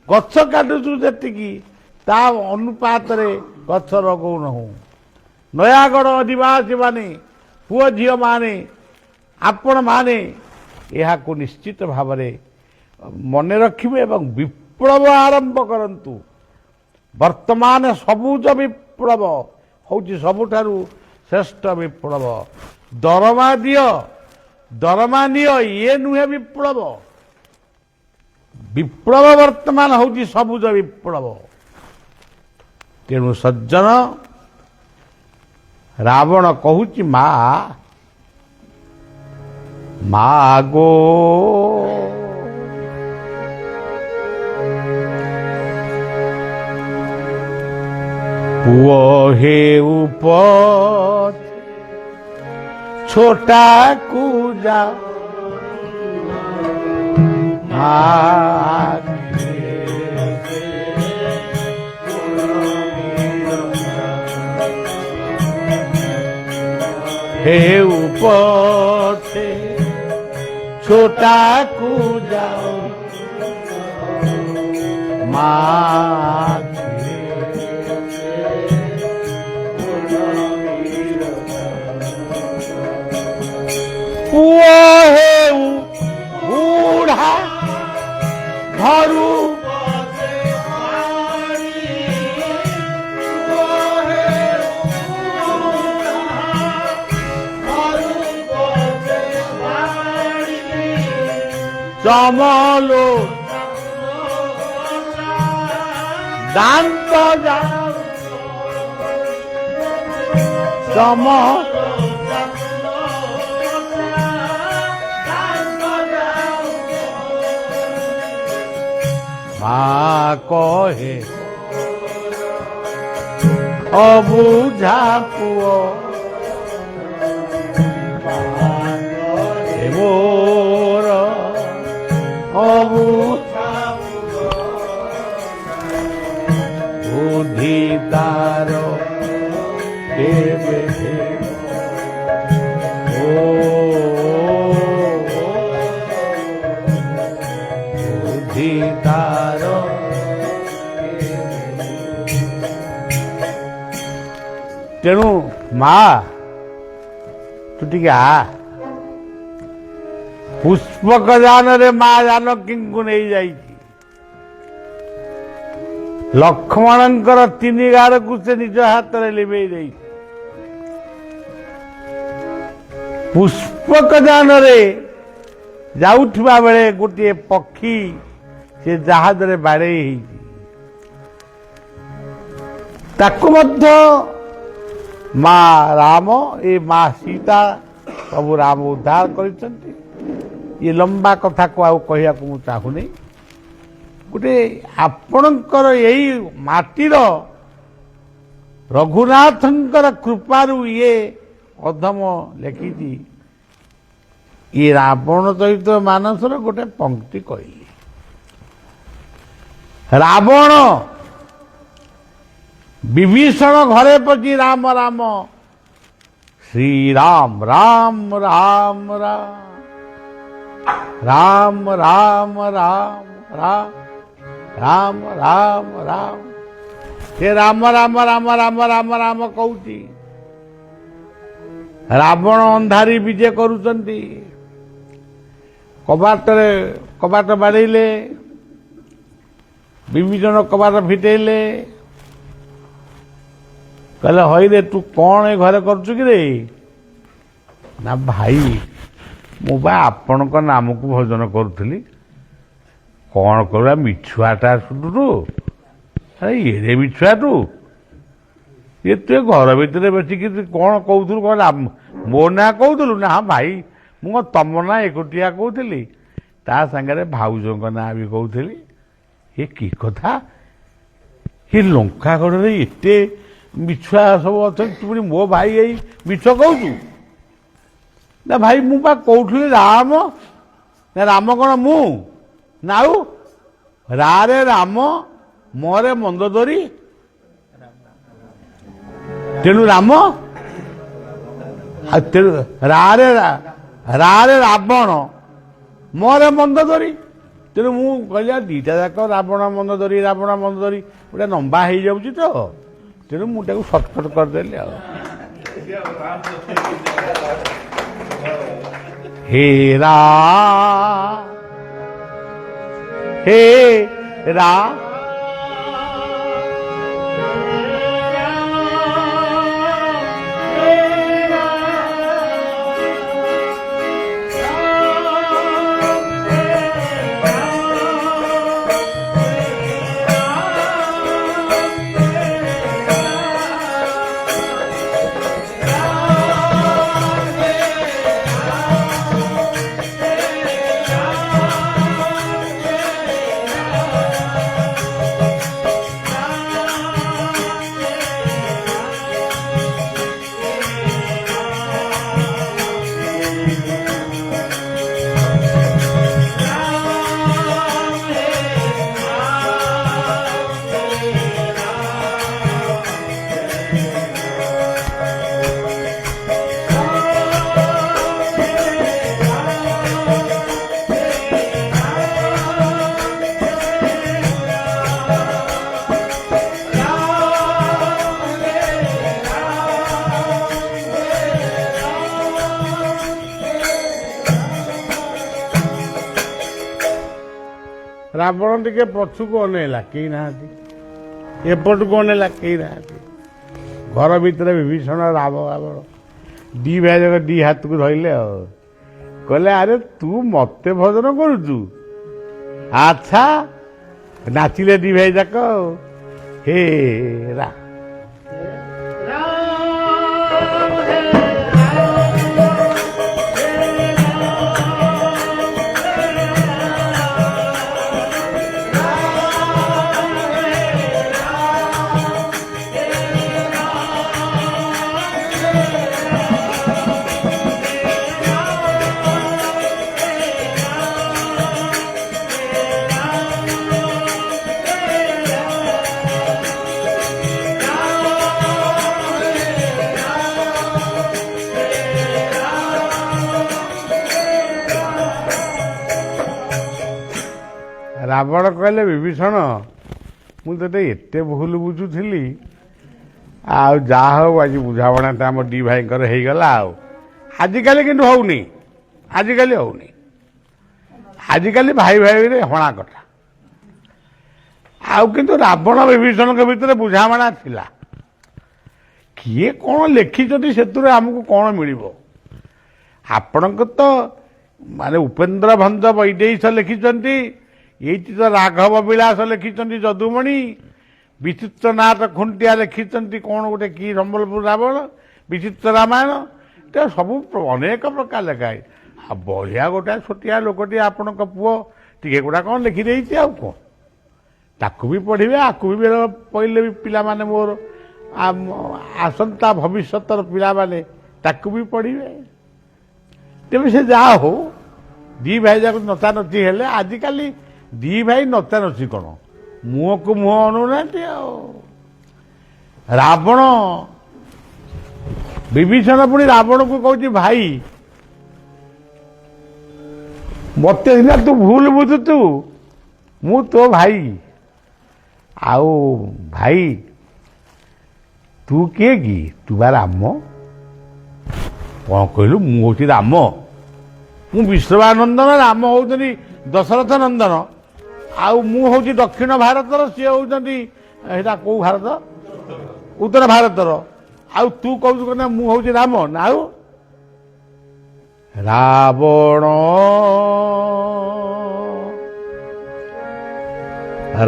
ଗଛ କାଟୁଛୁ ଯେତିକି, ତା ଅନୁପାତରେ ଗଛ ଲଗାଉନାହୁଁ। ନୟାଗଡ଼ ଅଧିବାସୀ ମାନେ, ପୁଅ ଝିଅ ମାନେ, ଆପଣମାନେ ଏହାକୁ ନିଶ୍ଚିତ ଭାବରେ ମନେ ରଖିବେ ଏବଂ ବିପ୍ଳବ ଆରମ୍ଭ କରନ୍ତୁ। ବର୍ତ୍ତମାନ ସବୁଜ ବିପ୍ଳବ ହେଉଛି ସବୁଠାରୁ ଶ୍ରେଷ୍ଠ ବିପ୍ଳବ। ଦରମା ଦିଅ, ଦରମା ନିଅ, ଇଏ ନୁହେଁ ବିପ୍ଳବ। ବିପ୍ଳବ ବର୍ତ୍ତମାନ ହେଉଛି ସବୁଜ ବିପ୍ଳବ। ତେଣୁ ସଜ୍ଜନ, ରାବଣ କହୁଛି ମା ଗୋ ପୁଅ ହେଉ ପଥ ଛୋଟାକୁ ଯା, ହେଉ ପଥେ ଛୋଟାକୁ ଯାଉ, ପୁଅ ହେଉ ବୁଢ଼ା ଘରୁ ଚମଲୋ ଦାନ୍ତ ଚମ ମା କହେ ଅବୁଝା ପୁଅ ମୋର ବୁଦ୍ଧି ତାର କେବେ ବୁଦ୍ଧି ତାର ତେଣୁ ମା ତୁ ଟିକେ ଆ ପୁଷ୍ପକ ଯାନରେ ମା ଜାନକୀଙ୍କୁ ନେଇଯାଇଛି। ଲକ୍ଷ୍ମଣଙ୍କର 3 ଗାରକୁ ସେ ନିଜ ହାତରେ ଲିଭେଇ ଦେଇଛି। ପୁଷ୍ପକ ଯାନରେ ଯାଉଥିବା ବେଳେ ଗୋଟିଏ ପକ୍ଷୀ ସେ ଜାହାଜରେ ବାଡ଼େଇ ହେଇଛି। ତାକୁ ମଧ୍ୟ ମା ରାମ ଏ ମା ସୀତା ପ୍ରଭୁ ରାମ ଉଦ୍ଧାର କରିଛନ୍ତି। ये लंबा कथा को आउ कहया को चाहूनी गोटे आपणकर यही माटीर रघुनाथंकर कृपारू ये अधम लिखी ये रावण चरित मानसर गोटे पंक्ति कहली रावण विभीषण घरे पची राम राम श्री राम राम राम राम राम राम राम राम राम राम राम से राम राम राम राम राम राम कहती रावण अंधारी विजय करुचंती कबाट बाड़े विभीषण कबाट फिटेले कहले हई रे तू कौन ए घरे करचु कि रे ना भाई मु बा आपणक नाम को भजन करुली कौन कर मिछुआटा शुणु अरे ये मिछुआ तू ये तु घर भितर बसिक कौन कहूलु कौन मो ना कहूलु ना हाँ भाई मु तम ना एकुटिया कहूली ता सागरे भाउजों ना भी कहूली ये कि कथा ये लंकागढ़ एते मिछुआ सब अच्छा तू मो भाई यही मिछ कहू ना भाई मु बा कहूली राम ना राम कौन मु नाउ रे राम मोरे मंदोदरी तेणु राम तेणु रे रावण मोरे मंदोदरी तेणु मु कहली दीटा जाक रावण मंदोदरी गोटे लंबा हो जाऊँगी तो तेणु मुझे सर्टकट करदेली हेरा हेरा ରାବଣ ଟିକେ ପଛକୁ ଅନେଇଲା, କେହି ନାହାନ୍ତି। ଏପଟକୁ ଅନେଇଲା, କେହି ନାହାନ୍ତି। ଘର ଭିତରେ ବିଭୀଷଣ ରାବଣ ଦି ଭାଇ ଯାକ ଦି ହାତକୁ ଧରିଲେ ଆଉ କହିଲେ, ଆରେ ତୁ ମତେ ଭଜନ କରୁଛୁ? ଆଚ୍ଛା, ନାଚିଲେ ଦି ଭାଇ ଯାକ ଆଉ। ହେ ରା ରାବଣ କହିଲେ, ବିଭୀଷଣ, ମୁଁ ତତେ ଏତେ ଭୁଲ ବୁଝୁଥିଲି, ଆଉ ଯାହା ହଉ ଆଜି ବୁଝାମଣାଟା ଆମ ଦି ଭାଇଙ୍କର ହେଇଗଲା। ଆଉ ଆଜିକାଲି କିନ୍ତୁ ହଉନି, ଆଜିକାଲି ହଉନି। ଆଜିକାଲି ଭାଇ ଭାଇରେ ହଣା କଥା। ଆଉ କିନ୍ତୁ ରାବଣ ବିଭୀଷଣଙ୍କ ଭିତରେ ବୁଝାମଣା ଥିଲା। କିଏ କ'ଣ ଲେଖିଛନ୍ତି ସେଥିରୁ ଆମକୁ କ'ଣ ମିଳିବ? ଆପଣଙ୍କ ତ ମାନେ ଉପେନ୍ଦ୍ର ଭଞ୍ଜ ବୈଦେହୀଶ ଲେଖିଛନ୍ତି, ଏଇଠି ତ ରାଘବ ବିଳାସ ଲେଖିଛନ୍ତି ଯଦୁମଣି, ବିଚିତ୍ରନାଥ ଖୁଣ୍ଟିଆ ଲେଖିଛନ୍ତି କ'ଣ ଗୋଟେ କି ସମ୍ବଲପୁର ରାବଣ, ବିଚିତ୍ର ରାମାୟଣ, ତ ସବୁ ଅନେକ ପ୍ରକାର ଲେଖାଏ। ଆଉ ବଢ଼ିଆ ଗୋଟାଏ ଛୋଟିଆ ଲୋକଟିଏ ଆପଣଙ୍କ ପୁଅ ଟିକେ ଗୁଡ଼ା କ'ଣ ଲେଖିଦେଇଛି, ଆଉ କ'ଣ? ତାକୁ ବି ପଢ଼ିବେ, ଆକୁ ବି ପଢ଼ିଲେ ବି ପିଲାମାନେ ମୋର ଆସନ୍ତା ଭବିଷ୍ୟତର ପିଲାମାନେ ତାକୁ ବି ପଢ଼ିବେ। ତେବେ ସେ ଯାହା ହଉ, ଦି ଭାଇ ଯାକ ନଚାନଚି ହେଲେ। ଆଜିକାଲି ଦି ଭାଇ ନଚାନଚି କ'ଣ, ମୁହଁକୁ ମୁହଁ ଅନୁନାହାନ୍ତି। ଆଉ ରାବଣ ବିଭୀଷଣ ପୁଣି ରାବଣକୁ କହୁଛି, ଭାଇ ମତେ ସିନା ତୁ ଭୁଲ ବୁଝୁଛୁ, ମୁଁ ତୋ ଭାଇ। ଆଉ ଭାଇ ତୁ କିଏ କି? ତୁ ବା ରାମ। କ'ଣ କହିଲୁ? ମୁଁ ହଉଛି ରାମ। ମୁଁ ବିଶ୍ରବାନନ୍ଦନ, ରାମ ହଉଛନ୍ତି ଦଶରଥ ନନ୍ଦନ। ଆଉ ମୁଁ ହଉଛି ଦକ୍ଷିଣ ଭାରତର, ସିଏ ହଉଛନ୍ତି ଏଇଟା କୋଉ ଭାରତ? ଉତ୍ତର ଭାରତର। ଆଉ ତୁ କହୁଛୁ ନା ମୁଁ ହଉଛି ରାମ? ନା ଆଉ ରାବଣ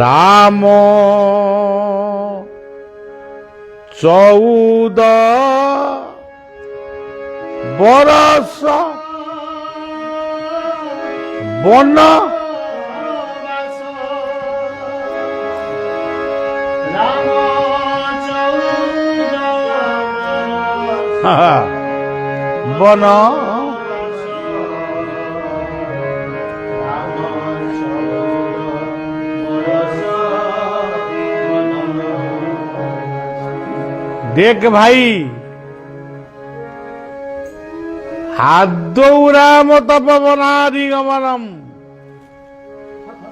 ରାମ 14 ବରଷ ବନ ବନ देख भाई आदौ राम तपवनादि गमनम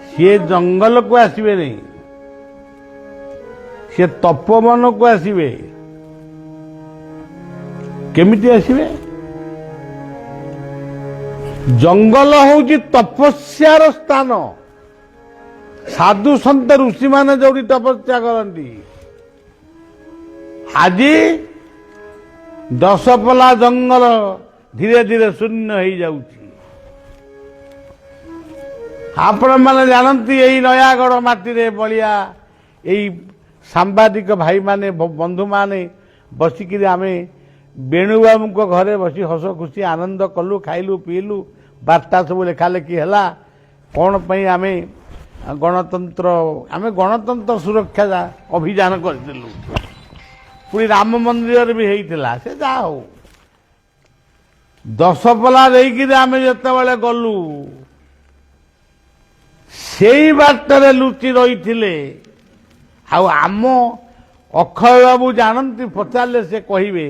सी जंगल को आसबे नहीं, सी तपोवन को आसबे। केमिति आसबे? जंगल होउची तपस्यार स्थान। साधु सन्त ऋषि माने जोड़ी तपस्या करती। आज 10 पला जंगल धीरे धीरे शून्य हो जाउची। आपण माने जानती यही नयागढ़ माटी रे बलिया यही सांबादिक भाई माने बंधु माने बसिक आमे बेणुबाबू को घरे बसी हस खुशी आनंद कलु, खाइलु पीलु, वार्ता सब लेखा लेखी है। कौन पई आमे गणतंत्र सुरक्षा अभियान करथिलु। पूरी राम मंदिर भी होता से जा हो 10 पला देकी आमे जतबेले गलु से बाटरे लुचि रही। आम अक्षय बाबू जानती पचारे से कहे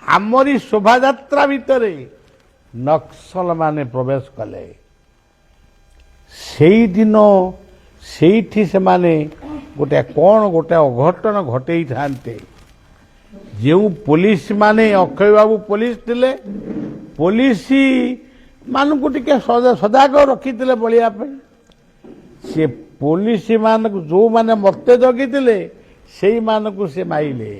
आमरी शोभायात्रा भितर नक्सल माने प्रवेश कले। से दिन से माने गोटे कौन गोटे अघटन घटे थांते। जो पुलिस माने अक्षय बाबू पुलिस थिले, पुलिस मानू टिके सजाग रखी बलिया ସେ ପୋଲିସ ମାନଙ୍କୁ ଯୋଉମାନେ ମତେ ଜଗିଥିଲେ ସେଇମାନଙ୍କୁ ସେ ମାଇଲେ।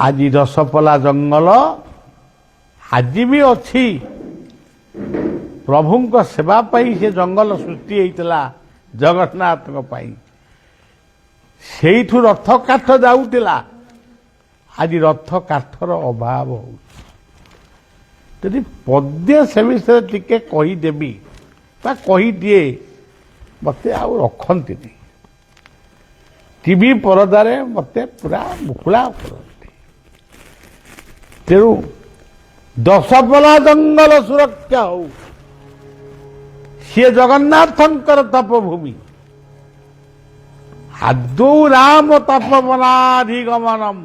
ଆଜି ରସପଲା ଜଙ୍ଗଲ ଆଜି ବି ଅଛି। ପ୍ରଭୁଙ୍କ ସେବା ପାଇଁ ସେ ଜଙ୍ଗଲ ସୃଷ୍ଟି ହେଇଥିଲା ଜଗନ୍ନାଥଙ୍କ ପାଇଁ। ସେଇଠୁ ରଥ କାଠ ଯାଉଥିଲା। ଆଜି ରଥ କାଠର ଅଭାବ ହଉଛି। ଯଦି ପଦ୍ୟ ସେ ବିଷୟରେ ଟିକେ କହିଦେବି ବା କହିଦିଏ ମତେ ଆଉ ରଖନ୍ତିନି। ଟିଭି ପରଦାରେ ମତେ ପୁରା ମୁକୁଳା କରନ୍ତି। ତେଣୁ ଦଶପଲା ଜଙ୍ଗଲ ସୁରକ୍ଷା ହଉ, ସିଏ ଜଗନ୍ନାଥଙ୍କର ତପଭୂମି। ଆଦୌ ରାମ ତପବନାଧିଗମନମ୍।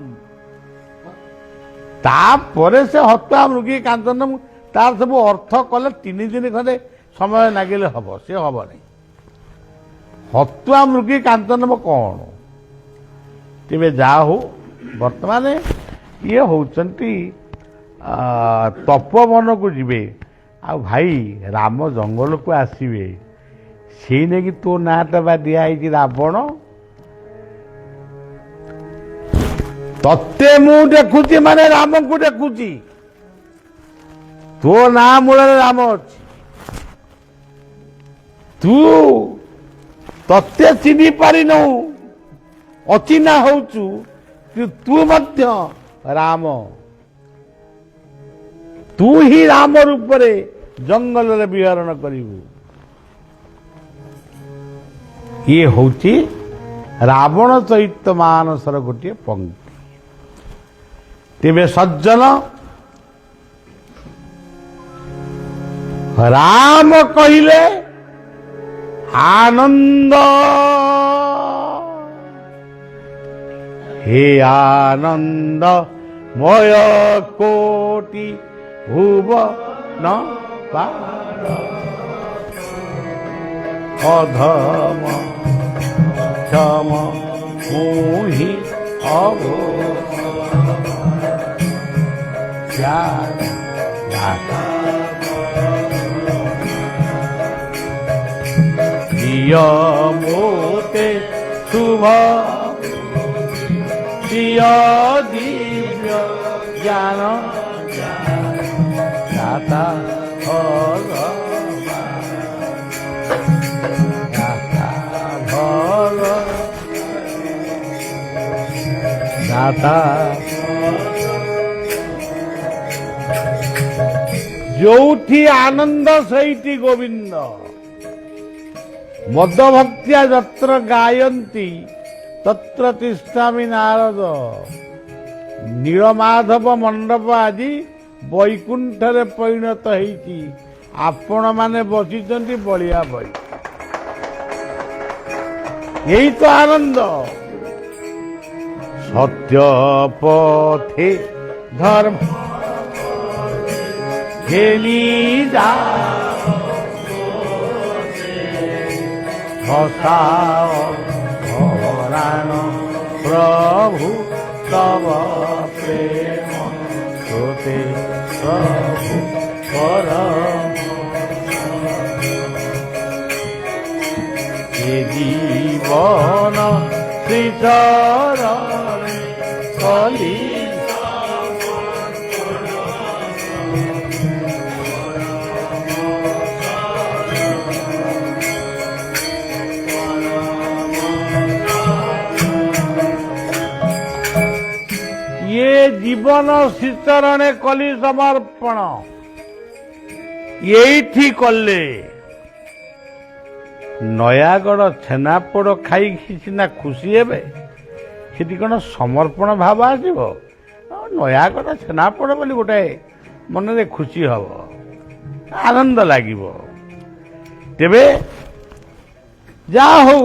ତାପରେ ସେ ହତ୍ୟା ମୃଗୀ କାଞ୍ଚନ ତାର ସବୁ ଅର୍ଥ କଲେ 3 ଦିନ ଖଣ୍ଡେ ସମୟ ଲାଗିଲେ ହବ, ସେ ହବ ନାହିଁ। ହତ୍ୟା ମୃଗୀ କାଞ୍ଚନ କଣ? ତେବେ ଯାହା ହଉ ବର୍ତ୍ତମାନ ଇଏ ହଉଛନ୍ତି ତପବନକୁ ଯିବେ। ଆଉ ଭାଇ ରାମ ଜଙ୍ଗଲକୁ ଆସିବେ, ସେଇ ନେଇକି ତୋ ନାଁଟା ବା ଦିଆହେଇଛି ରାବଣ। ତତେ ମୁଁ ଦେଖୁଛି ମାନେ ରାମକୁ ଦେଖୁଛି। ତୋ ନାଁ ମୂଳରେ ରାମ ଅଛି। ତତେ ଚିହ୍ନି ପାରିନୁ, ଅଚିହ୍ନା ହଉଛୁ, ତୁ ମଧ୍ୟ ରାମ। ତୁ ହିଁ ରାମ ରୂପରେ ଜଙ୍ଗଲରେ ବିହରଣ କରିବୁ। ଇଏ ହଉଛି ରାବଣ ଚରିତ ମାନସର ଗୋଟିଏ ପଂକ୍ତି। ତେବେ ସଜ୍ଜନ ରାମ କହିଲେ ଆନନ୍ଦ। हे आनंद मय कोटि भुवन पार अधम क्षम मुहि अभो मोते शुभ दिव्य ज्ञान दाता दाता जोठी आनंद सैठी गोविंद मदभक्त्या जत्र गायन्ति तत्र तिष्ठामि नारद। नीलमाधव मंडप आदि वैकुंठरे परिणत होईछि। आपण माने बसिचंती बलिया बई। यही तो आनंद। सत्य पथे धर्म घेली जा प्रभु तव प्रेम सोते प्रभु परम जीवन श्रीचर कली ये जीवन श्रीचरणे कली समर्पण ये कले नयागढ़ छेनापोड़ खाई सीना खुशी हेबे सेठी कौन समर्पण भाव आसब। नयागढ़ छेनापोड़ बोली गोटे मन में खुशी हम आनंद लगे। तेबे जा हो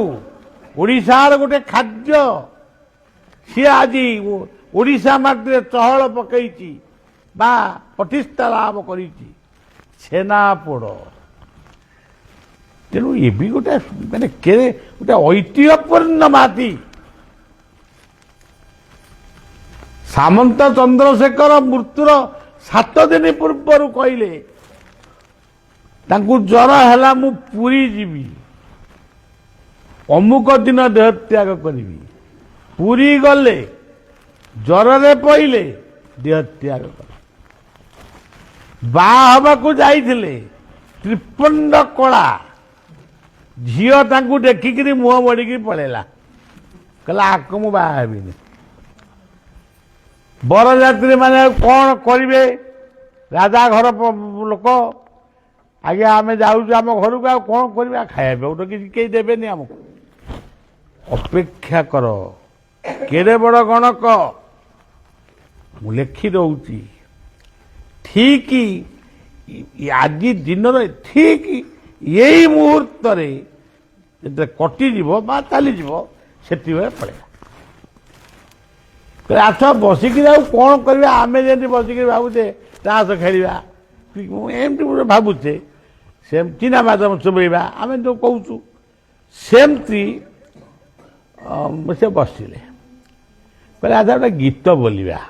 ओडिशार गोटे खाद्य सी आज ओडिशा माटी चहल पकईची बा प्रतिष्ठा लाभ करिची छेनापोड़। तेणु ये भी गोटे माने गोटे ऐतिह्यपूर्ण माटी। सामंत चंद्रशेखर मृत्युर 7 दिन पूर्व कहले ତାଙ୍କୁ ଜ୍ୱର ହେଲା ମୁଁ ପୁରୀ ଯିବି, ଅମୁକ ଦିନ ଦେହ ତ୍ୟାଗ କରିବି। ପୁରୀ ଗଲେ ଜ୍ୱରରେ ପଇଲେ ଦେହ ତ୍ୟାଗ କଲେ। ବାହା ହେବାକୁ ଯାଇଥିଲେ, ତ୍ରିପଣ୍ଡ କଳା ଝିଅ ତାଙ୍କୁ ଦେଖିକିରି ମୁହଁ ମୋଡ଼ିକି ପଳେଇଲା, କହିଲା ଆକୁ ମୁଁ ବାହା ହେବିନି। ବରଯାତ୍ରୀ ମାନେ କଣ କରିବେ? ରାଜା ଘର ଲୋକ, ଆଜ୍ଞା ଆମେ ଯାଉଛୁ ଆମ ଘରକୁ, ଆଉ କଣ କରିବା? ଖାଇବା ତ କିଛି କେହି ଦେବେନି ଆମକୁ। ଅପେକ୍ଷା କର, କେଡ଼େ ବଡ଼ ଗଣକ ମୁଁ ଲେଖି ଦଉଛି। ଠିକ ଆଜି ଦିନର ଠିକ ଏଇ ମୁହୂର୍ତ୍ତରେ ଯେତେବେଳେ କଟିଯିବ ବା ଚାଲିଯିବ, ସେତିବେଳେ ପଳେଇବା। ଆସ ବସିକିରି ଆଉ କଣ କରିବା? ଆମେ ଯେମିତି ବସିକିରି ଭାବୁଛେ ତାସ ଖେଳିବା, ଏମିତି ଗୋଟେ ଭାବୁଛେ, ସେମିତି ନା ବାଦାମ ଚୋବେଇବା ଆମେ ଯେଉଁ କହୁଛୁ, ସେମିତି ସେ ବସିଲେ। କହିଲେ ଆଚ୍ଛା ଗୋଟେ ଗୀତ ବୋଲିବା।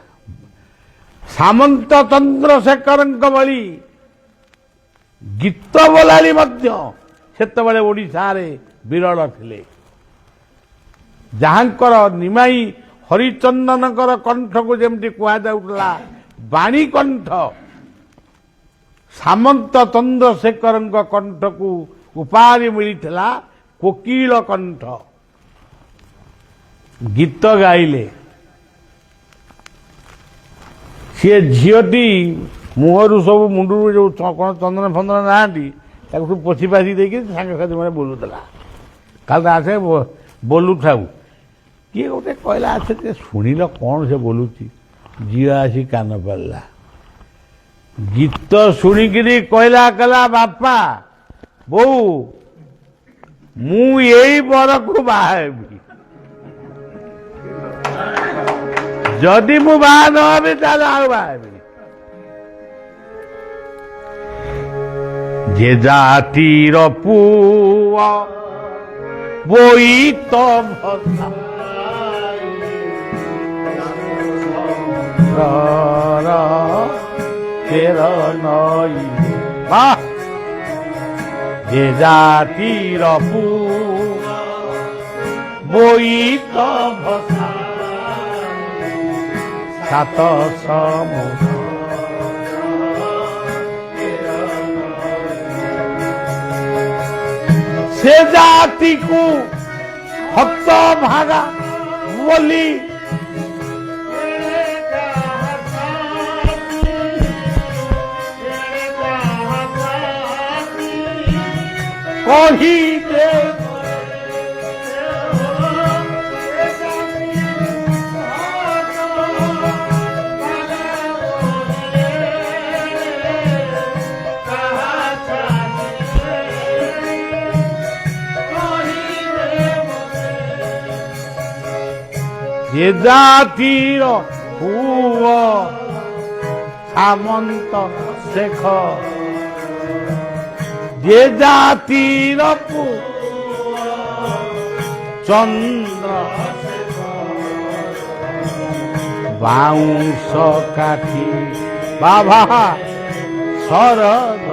ସାମନ୍ତ ଚନ୍ଦ୍ରଶେଖରଙ୍କ ଭଳି ଗୀତ ବୋଲାଳି ମଧ୍ୟ ସେତେବେଳେ ଓଡ଼ିଶାରେ ବିରଳ ଥିଲେ, ଯାହାଙ୍କର ନିମାଇ ହରିଚନ୍ଦନଙ୍କର କଣ୍ଠକୁ ଯେମିତି କୁହାଯାଉଥିଲା ବାଣୀ କଣ୍ଠ, ସାମନ୍ତ ଚନ୍ଦ୍ରଶେଖରଙ୍କ କଣ୍ଠକୁ ଉପାଧି ମିଳିଥିଲା କୋକିଳ କଣ୍ଠ। ଗୀତ ଗାଇଲେ। ସିଏ ଝିଅଟି ମୁହଁରୁ ସବୁ ମୁଣ୍ଡରୁ ଯେଉଁ କଣ ଚନ୍ଦନ ଫନ୍ଦନ ନାହାନ୍ତି ତାକୁ ସବୁ ପୋଛି ପାଛି ଦେଇକି ସାଙ୍ଗସାଥି ମାନେ ବୋଲୁଥିଲା। କାଲି ଆସେ ବୋଲୁଥାଉ। କିଏ ଗୋଟେ କହିଲା ଆସେ ଟିକେ ଶୁଣିଲ କଣ ସେ ବୋଲୁଛି। ଝିଅ ଆସି କାନ ପାରିଲା, ଗୀତ ଶୁଣିକିରି କହିଲା, କହିଲା ବାପା ବୋଉ ମୁଁ ଏଇ ବରକୁ ବାହା ହେବି, ଯଦି ମୁଁ ବାହା ନ ହେବି ତାହେଲେ ଆଉ ବାହା ହେବିନି। ଯେ ଜାତିର ପୁଅ ବୋଇତ ଭସା ତେର ନଈ, যে জাতির বইত ভসা সাত সমুদ্র, সে জাতিকু হত ভাগা বলি কহিতে যে জাতির পুয় সামন্ত শেখর, যে জাতির চন্দ্র বাউঁশ কাঠি বাবা শরদ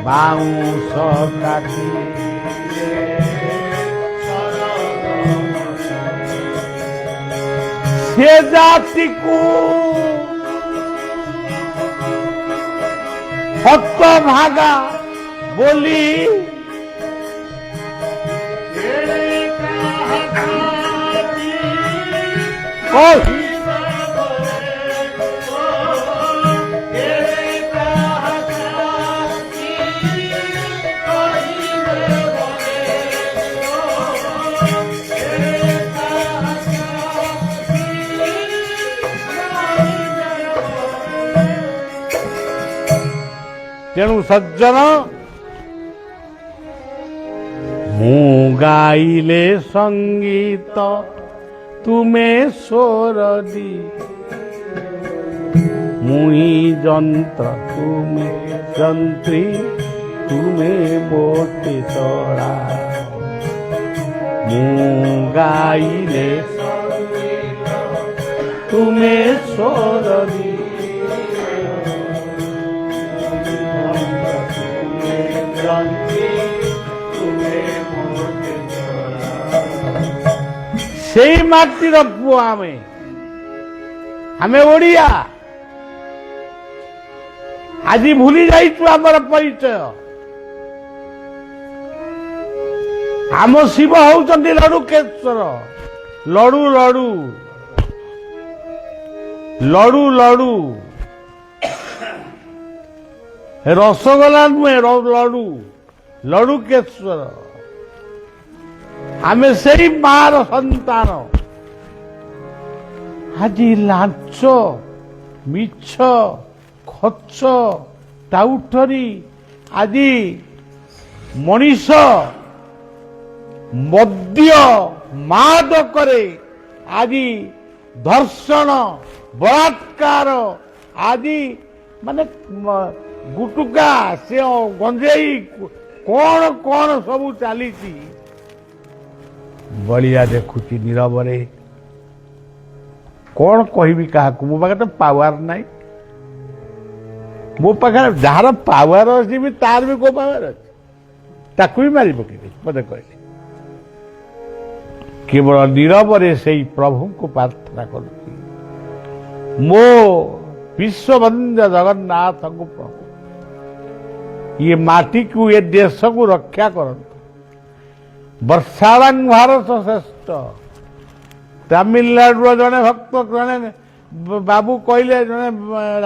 বাউঁশ কাঠি সে জাতিকু হত ভাগা বলি ତେଣୁ ସଜ୍ଜନ ମୁଁ ଗାଇଲେ ସଙ୍ଗୀତ ତୁମେ ସ୍ୱର দি, ମୁହିଁ ଯନ୍ତ୍ର ତୁମେ ଯନ୍ତ୍ରୀ, ତୁମେ ମୋଟେ ତଳା। ମୁଁ ଗାଇଲେ ତୁମେ ସ୍ୱର দি, ସେଇ ମାଟିର ପୁଅ ଆମେ ଓଡ଼ିଆ। ଆଜି ଭୁଲି ଯାଇଛୁ ଆମର ପରିଚୟ। ଆମ ଶିବ ହଉଛନ୍ତି ଲଡୁକେଶ୍ୱର। ଲଡୁ ଲଡୁ ଲଡୁ ଲଡୁ ରସଗୋଲା ନୁହେଁ, ଲଡୁ ଲଡୁକେଶ୍ୱର। ଆମେ ସେଇ ମାର ସନ୍ତାନ। ଆଜି ଲାଞ୍ଚ, ମିଛ, ଖର୍ଚ୍ଚ, ଟାଉଟରୀ, ଆଜି ମଣିଷ ମଦ୍ୟ ମାଦକରେ ଆଜି ଧର୍ଷଣ, ବଳାତ୍କାର, ଆଜି ମାନେ ଗୁଟୁକା, ସେ ଗଞ୍ଜେଇ, କଣ କଣ ସବୁ ଚାଲିଛି। ବଳିଆ ଦେଖୁଛି ନୀରବରେ। କଣ କହିବି କାହାକୁ? ମୋ ପାଖରେ ତ ପାୱାର ନାହିଁ। ମୋ ପାଖରେ ଯାହାର ପାୱାର ଅଛି ବି ତାର ବି କୋଉ ପାୱାର ଅଛି? ତାକୁ ବି ମାରି ପକେଇବି ମତେ କହିଲେ। କେବଳ ନୀରବରେ ସେଇ ପ୍ରଭୁଙ୍କୁ ପ୍ରାର୍ଥନା କରୁଛି, ମୋ ବିଶ୍ୱବନ୍ଦ ଜଗନ୍ନାଥଙ୍କୁ ପ୍ରଭୁ ଇଏ ମାଟିକୁ, ଏ ଦେଶକୁ ରକ୍ଷା କରନ୍ତୁ। ବର୍ଷାଳଂ ଭାରତ ଶ୍ରେଷ୍ଠ। ତାମିଲନାଡୁର ଜଣେ ଭକ୍ତ, ଜଣେ ବାବୁ କହିଲେ, ଜଣେ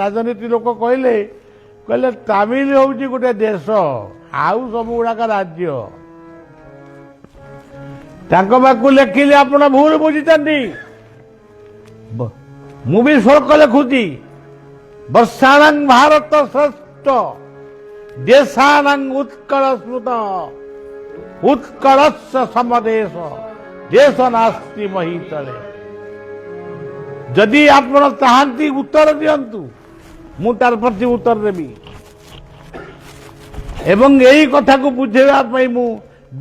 ରାଜନୀତି ଲୋକ କହିଲେ ତାମିଲ ହଉଛି ଗୋଟେ ଦେଶ, ଆଉ ସବୁ ଗୁଡାକ ରାଜ୍ୟ। ତାଙ୍କ ପାଖକୁ ଲେଖିଲେ ଆପଣ ଭୁଲ ବୁଝିଛନ୍ତି। ମୁଁ ବି ଶ୍ଲୋକ ଲେଖୁଛି, ବର୍ଷାଣଂ ଭାରତ ଶ୍ରେଷ୍ଠ ଦେଶାନଂ ଉତ୍କଳ ସ୍ମୃତ ଉତ୍କଳସ୍ୟ ସମଦେଶ ଦେଶ ନାସ୍ତି ମହିତଳେ। ଯଦି ଆପଣ ଚାହାନ୍ତି ଉତ୍ତର ଦିଅନ୍ତୁ, ମୁଁ ତାର ପ୍ରତି ଉତ୍ତର ଦେବି। ଏବଂ ଏହି କଥାକୁ ବୁଝେଇବା ପାଇଁ ମୁଁ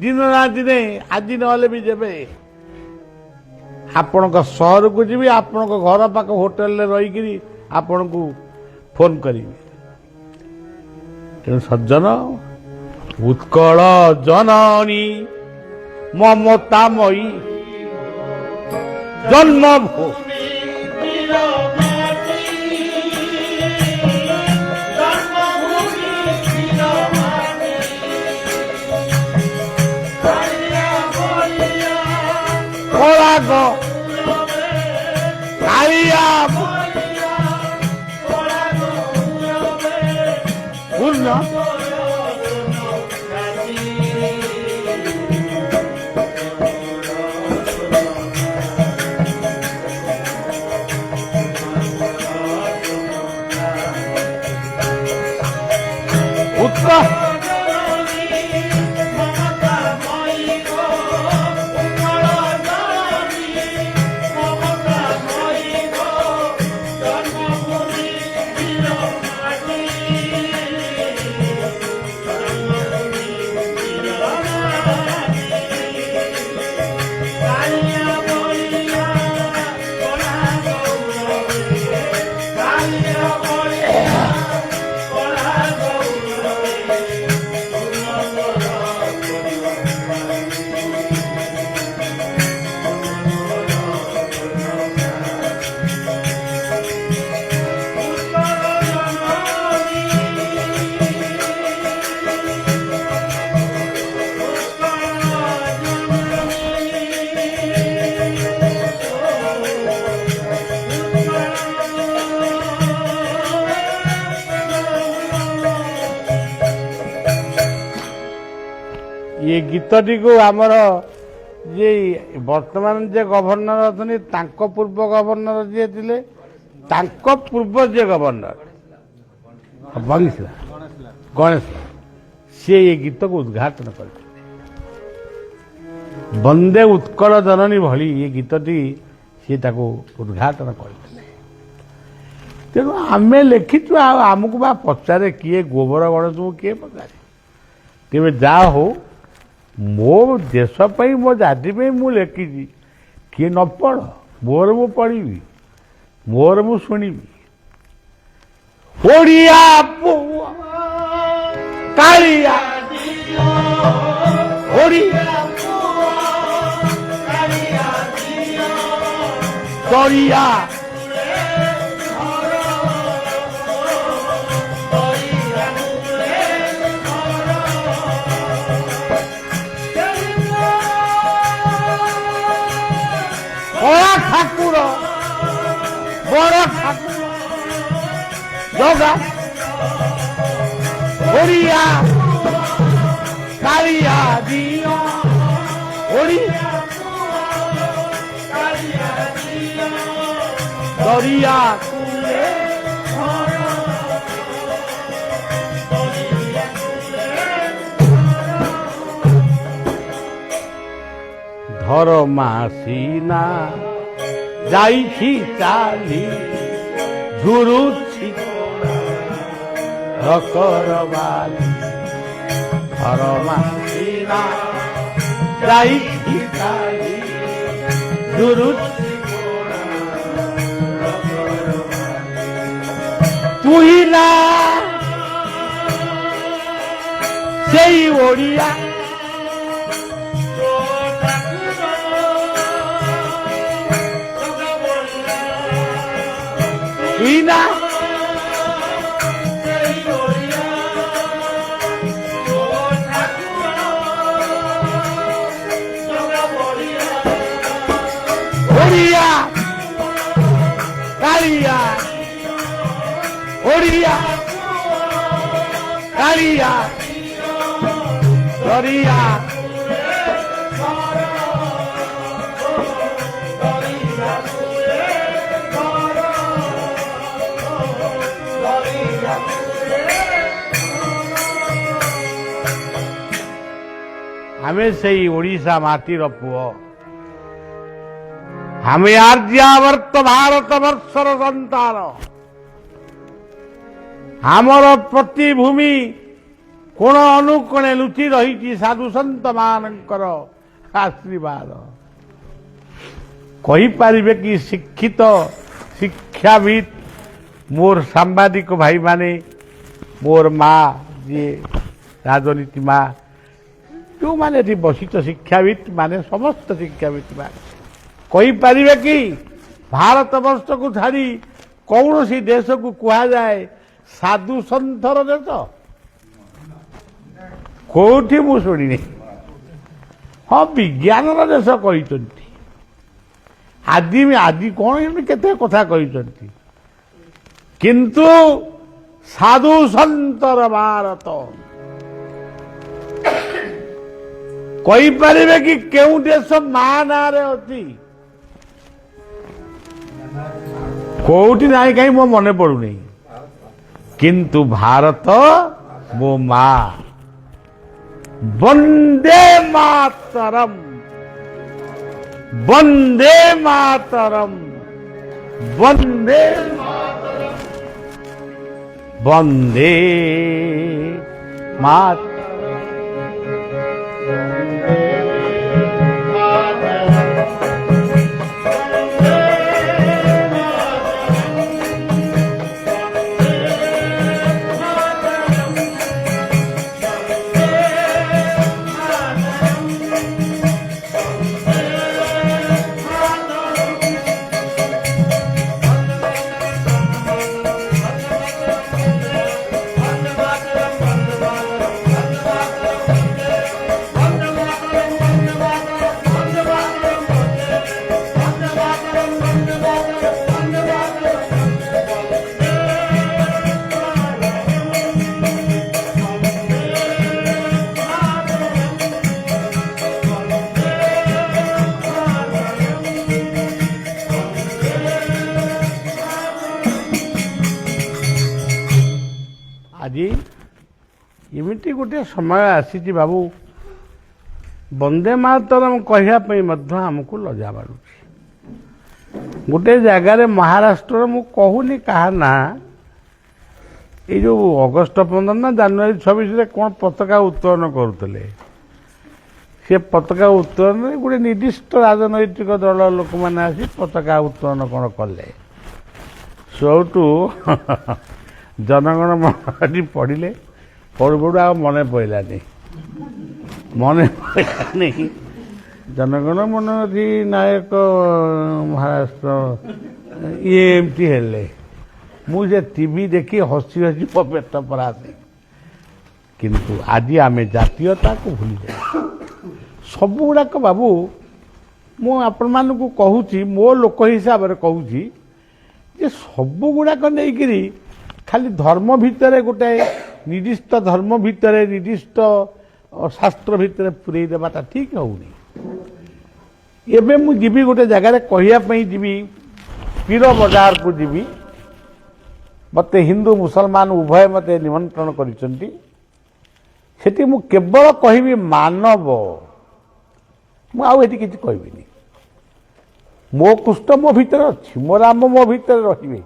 ଦିନ ନା ଦିନେ, ଆଜି ନହେଲେ ବି ଯେବେ ଆପଣଙ୍କ ସହରକୁ ଯିବି, ଆପଣଙ୍କ ଘର ପାଖ ହୋଟେଲରେ ରହିକିରି ଆପଣଙ୍କୁ ଫୋନ କରିବି। ତେଣୁ ସଜ୍ଜନ, ଉତ୍କଳ ଜନନୀ ମମତାମୟୀ ଜନ୍ମଭୂମି କଳାଗ କାଳିଆ ପୂର୍ଣ୍ଣ ଉତ୍କଳ ये गीतटी को आमर जे वर्तमान जे गवर्नर अछनी तांको पूर्व गवर्नर जे थिले तांको पूर्व जे गवर्नर गणेश से ये गीत को उद्घाटन करते वंदे उत्कल जननी भली ये गीतटी सी ताको उद्घाटन करते। तेणु आम लिखिचु आमको बा पचारे किए गोबर गणेश को किए पचारे तेज जा हो मो देश पाई मो जाति पाई मु लिखी किए न पढ़ मोर मु पढ़ी मोर मु शुणी ओडिया पुआ कालिया ओडिया पुआ कालिया দরিয়া বড় ঠাকুর জগা হরিয়া কালিয়া দিও হরিয়া দরিয়া কুলে ধর মাসিনা যাইছি চালি ঝুরুছি করবালি ধর মাসিনা যাইছি চালি ঝুরুছি তুই না সেই ওড়িয়া তুই না ওড়িয়া কালিয়া ওড়িয়া কালিয়া দরিয়া ଆମେ ସେଇ ଓଡ଼ିଶା ମାଟିର ପୁଅ ଆମେ ଆର୍ଯ୍ୟାବର୍ତ୍ତ ଭାରତ ବର୍ଷର ସନ୍ତାନ ଆମର ପ୍ରତିଭୂମି କୋଣ ଅନୁକୋଣେ ଲୁଚି ରହିଛି ସାଧୁ ସନ୍ଥ ମାନଙ୍କର ଆଶୀର୍ବାଦ କହିପାରିବେ କି ଶିକ୍ଷିତ ଶିକ୍ଷାବିତ ମୋର ସାମ୍ବାଦିକ ଭାଇମାନେ ମୋର ମା ଯିଏ ରାଜନୀତି ମା ଯେଉଁମାନେ ଏଠି ବସିତ ଶିକ୍ଷାବିତ ମାନେ ସମସ୍ତ ଶିକ୍ଷାବିତ ମାନେ କହିପାରିବେ କି ଭାରତ ବର୍ଷକୁ ଛାଡ଼ି କୌଣସି ଦେଶକୁ କୁହାଯାଏ ସାଧୁ ସନ୍ଥର ଦେଶ କୋଉଠି ମୁଁ ଶୁଣିନି ହଁ ବିଜ୍ଞାନର ଦେଶ କହିଛନ୍ତି ଆଜି କଣ ଏମିତି କେତେ କଥା କହିଛନ୍ତି କିନ୍ତୁ ସାଧୁ ସନ୍ତର ଭାରତ କହିପାରିବେ କି କେଉଁ ଦେଶ ମା ନାଁରେ ଅଛି କୋଉଠି ନାହିଁ କାହିଁ ମୋ ମନେ ପଡୁନି କିନ୍ତୁ ଭାରତ ମୋ ମା ବନ୍ଦେ ମାତରମ୍ ବନ୍ଦେ ମାତରମ୍ ବନ୍ଦେ ବନ୍ଦେ ମାତରମ୍ ଆଜି ଏମିତି ଗୋଟିଏ ସମୟ ଆସିଛି ବାବୁ ବନ୍ଦେ ମାତରମ୍ କହିବା ପାଇଁ ମଧ୍ୟ ଆମକୁ ଲଜ୍ଜା ମାଡୁଛି ଗୋଟେ ଜାଗାରେ ମହାରାଷ୍ଟ୍ରର ମୁଁ କହୁନି କାହା ନା ଏଇ ଯୋଉ ଅଗଷ୍ଟ 15 ନା ଜାନୁଆରୀ 26ରେ କ'ଣ ପତାକା ଉତ୍ତୋଳନ କରୁଥିଲେ ସେ ପତାକା ଉତ୍ତୋଳନରେ ଗୋଟେ ନିର୍ଦ୍ଦିଷ୍ଟ ରାଜନୈତିକ ଦଳର ଲୋକମାନେ ଆସି ପତାକା ଉତ୍ତୋଳନ କ'ଣ କଲେ ସେଇଠୁ ଜନଗଣ ମନ ପଢ଼ିଲେ ପଢ଼ୁ ପଢ଼ୁ ଆଉ ମନେ ପଡ଼ିଲାନି जनगण मन नायक महाराष्ट्र ये एमती हेले मुझे टीवी देखी हसी हसी मो पेट पराते किंतु आज आम जातीयता को भूली जाए सब गुड़ाक बाबू मु आपण मानक कहूँ मो लोक हिसाब से कहूँ जे सब गुड़ाक नहीं खाली धर्म भितर गोटे निर्दिष्ट धर्म भितर निर्दिष्ट शास्त्र भितर पूरे देवाटा ठीक होनी एबे मु जीवी गोटे जगार कहवाई जीवी पीर बजार को जीवी मत हिंदू मुसलमान उभय मत निमंत्रण करिसेंती सेठी मु केवल कहबी मानव मु आउ एठी किछि कहबिनी मो कृष्ण मो भीतर अच्छी मो राम मो भीतर रहिबे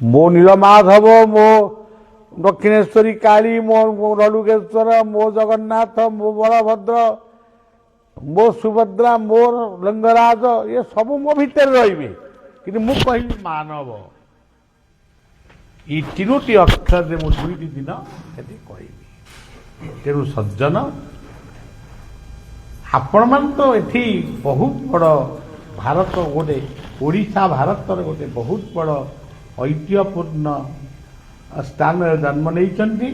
मो नीलमाधव मो दक्षिणेश्वरी काली मो रडुकेश्वर मो जगन्नाथ मो बलभद्र मो सुभद्रा मो लिंगराज ये सब मो भीतर रहिबे कि मु कहबी मानव ये तीनोटी अक्षर से मुझे दुईटी दिन ये कहबी तेणु सज्जन आपण मान तो एठी बहुत बड़ भारत गोटे ओडिशा भारत गोटे बहुत बड़ ऐतिह्यपूर्ण स्थान जन्म नहीं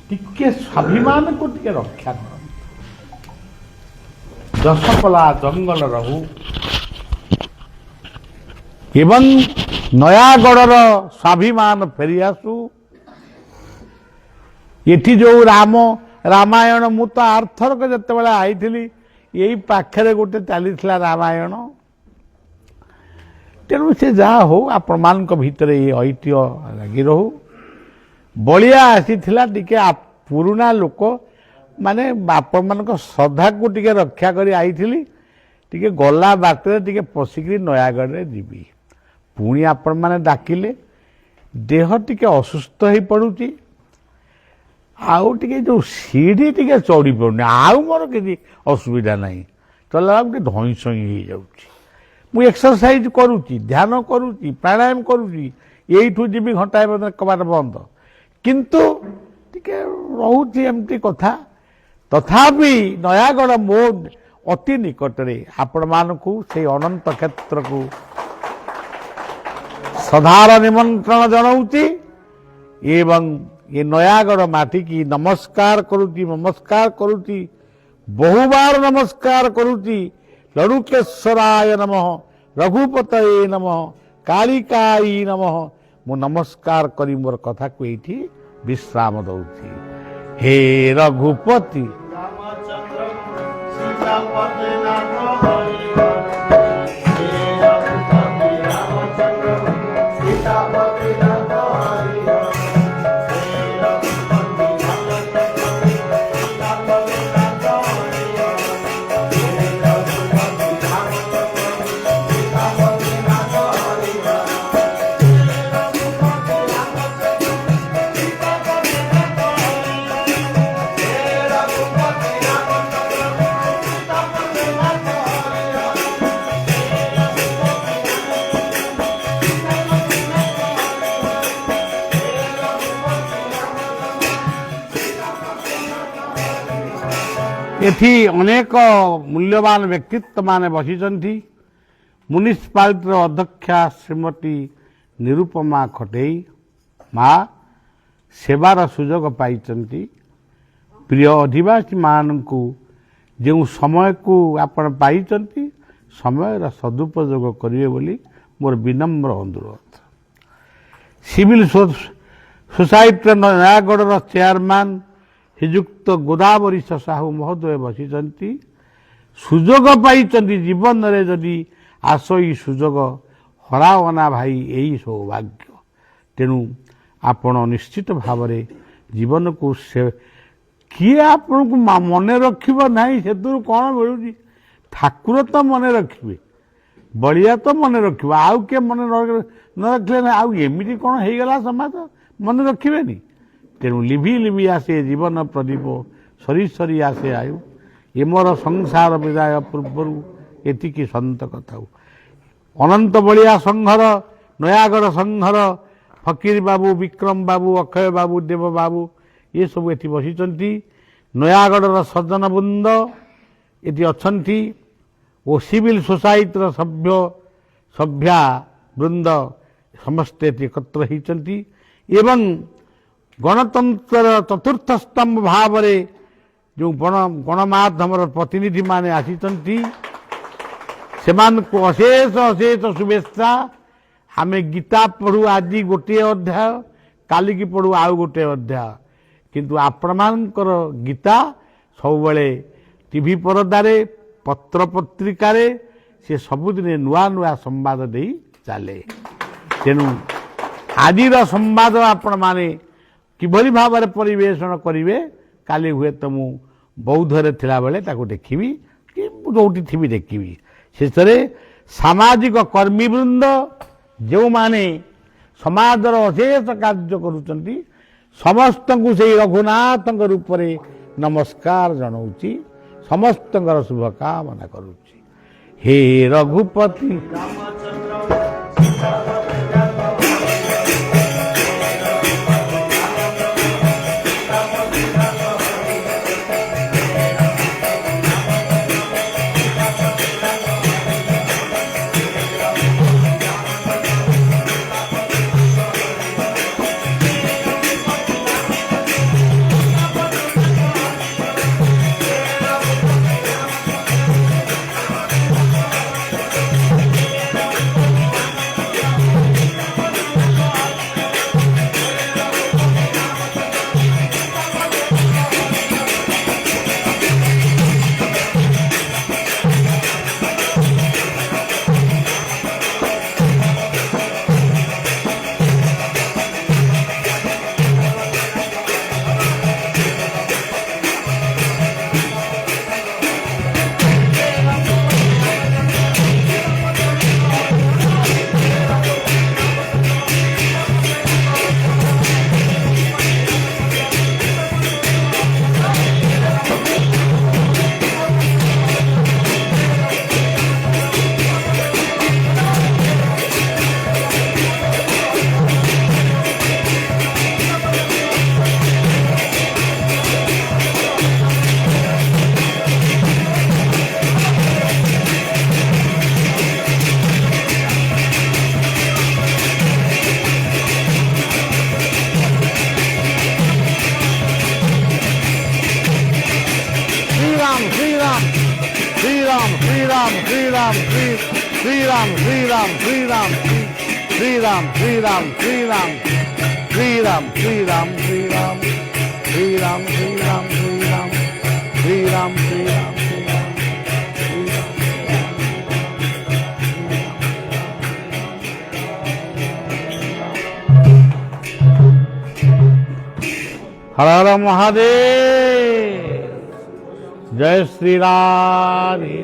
टिके स्वाभिमान को टिके रक्षा कर दशपला जंगल रहू एवं नयागढ़ स्वाभिमान फेरी आसू एठी जो रामायण मु तो आर्थरक जिते आई यही पाखे गोटे चली रामायण तेणु से जहाँ हो आपण मान भितर ये ऐतिह्य लगी रहू बलिया आसी टिके पुराना लोक माने आपण मान श्रद्धा को टिके रक्षा करी आई टिके गला बाटर टिके पशिक नयागढ़ रे जीवी पुणी आपण मैंने डाकिले देह टिके असुस्थ हो पड़ुची आउ टिके जो सीढ़ी टिके चढ़ी पड़ुनी आउ मोर किसी असुविधा नहीं चला गोटे धई सई हो मु एक्सरसाइज करुच्ची ध्यान करुच्ची प्राणायाम करुच्ची यू जीवी घंटाए कबाट बंद किंतु टिके रोची एमती कथा तथापि नयागढ़ मो अति निकटरे आपण मानकु से अनंत क्षेत्र को सधार निमंत्रण जनाऊँची एवं ये नयागढ़ माटी की नमस्कार करुच्ची बहुबार नमस्कार करुच्ची लड़ुकेश्वराय नमः रघुपतये नमः कालिकाई नमः मु नमस्कार करी मोर कथा को एठी विश्राम दउची हे रघुपति एथि अनेक मूल्यवान व्यक्तित्व माने बसिचंती म्युनिसिपालिटी अध्यक्षा श्रीमती निरुपमा खटेई माँ सेवार सुजोग पाइचंती प्रिय अधिवासी मानकु जो समय को आपण पाइचंती समय सदुपयोग करिवे बोली मोर विनम्र अनुरोध सिविल सोसाइटी नयागढ़ चेयरमैन श्रीजुक्त गोदावरीश साहू महोदय बसिचंती सुजोग पाइचंती जीवन रे जदि आसई सुजोग हरावना भाई यही सौभाग्य तेणु आपण निश्चित भाव जीवन को से किए आपण को मन रखिब नहीं से कौन मिलूँ ठाकुर तो मन रखिए बलिया तो मन रखिब आउ किए मन न रखले ना आउ एमती कौन हो गला समाज मन रखिबेनी तेणु लिभि लिभि आसे जीवन प्रदीप सरी सरी आसे आयु ये मोर संसार विदाय पूर्वर एतिकी सन्त कथा अनंत बलिया संघर नयागढ़ संघर फकीर बाबू विक्रम बाबू अक्षय बाबू देव बाबू ये सब एटी बसिचंती ନୟାଗଡ଼ର ସଜ୍ଜନ ବୃନ୍ଦ ଏଠି ଅଛନ୍ତି ଓ ସିଭିଲ ସୋସାଇଟିର ସଭ୍ୟା ବୃନ୍ଦ ସମସ୍ତେ ଏଠି ଏକତ୍ର ହୋଇଛନ୍ତି ଏବଂ ଗଣତନ୍ତ୍ରର ଚତୁର୍ଥ ସ୍ତମ୍ଭ ଭାବରେ ଯେଉଁ ଗଣମାଧ୍ୟମର ପ୍ରତିନିଧିମାନେ ଆସିଛନ୍ତି ସେମାନଙ୍କୁ ଅଶେଷ ଅଶେଷ ଶୁଭେଚ୍ଛା। ଆମେ ଗୀତା ପଢ଼ୁ ଆଜି ଗୋଟିଏ ଅଧ୍ୟାୟ, କାଲିକି ପଢ଼ୁ ଆଉ ଗୋଟିଏ ଅଧ୍ୟାୟ, କିନ୍ତୁ ଆପଣମାନଙ୍କର ଗୀତା ସବୁବେଳେ ଟିଭି ପରଦାରେ ପତ୍ରପତ୍ରିକାରେ ସେ ସବୁଦିନେ ନୂଆ ନୂଆ ସମ୍ବାଦ ଦେଇ ଚାଲେ। ତେଣୁ ଆଜିର ସମ୍ବାଦ ଆପଣମାନେ କିଭଳି ଭାବରେ ପରିବେଷଣ କରିବେ, କାଲି ହୁଏତ ମୁଁ ବୌଦ୍ଧରେ ଥିଲାବେଳେ ତାକୁ ଦେଖିବି କି ଯେଉଁଠି ଥିବି ଦେଖିବି। ଶେଷରେ ସାମାଜିକ କର୍ମୀବୃନ୍ଦ ଯେଉଁମାନେ ସମାଜର ଅଶେଷ କାର୍ଯ୍ୟ କରୁଛନ୍ତି ସମସ୍ତଙ୍କୁ ସେଇ ରଘୁନାଥଙ୍କ ରୂପରେ ନମସ୍କାର ଜଣାଉଛି, ସମସ୍ତଙ୍କର ଶୁଭକାମନା କରୁଛି। ହେ ରଘୁପତି हर हर महादेव, जय श्री राधे।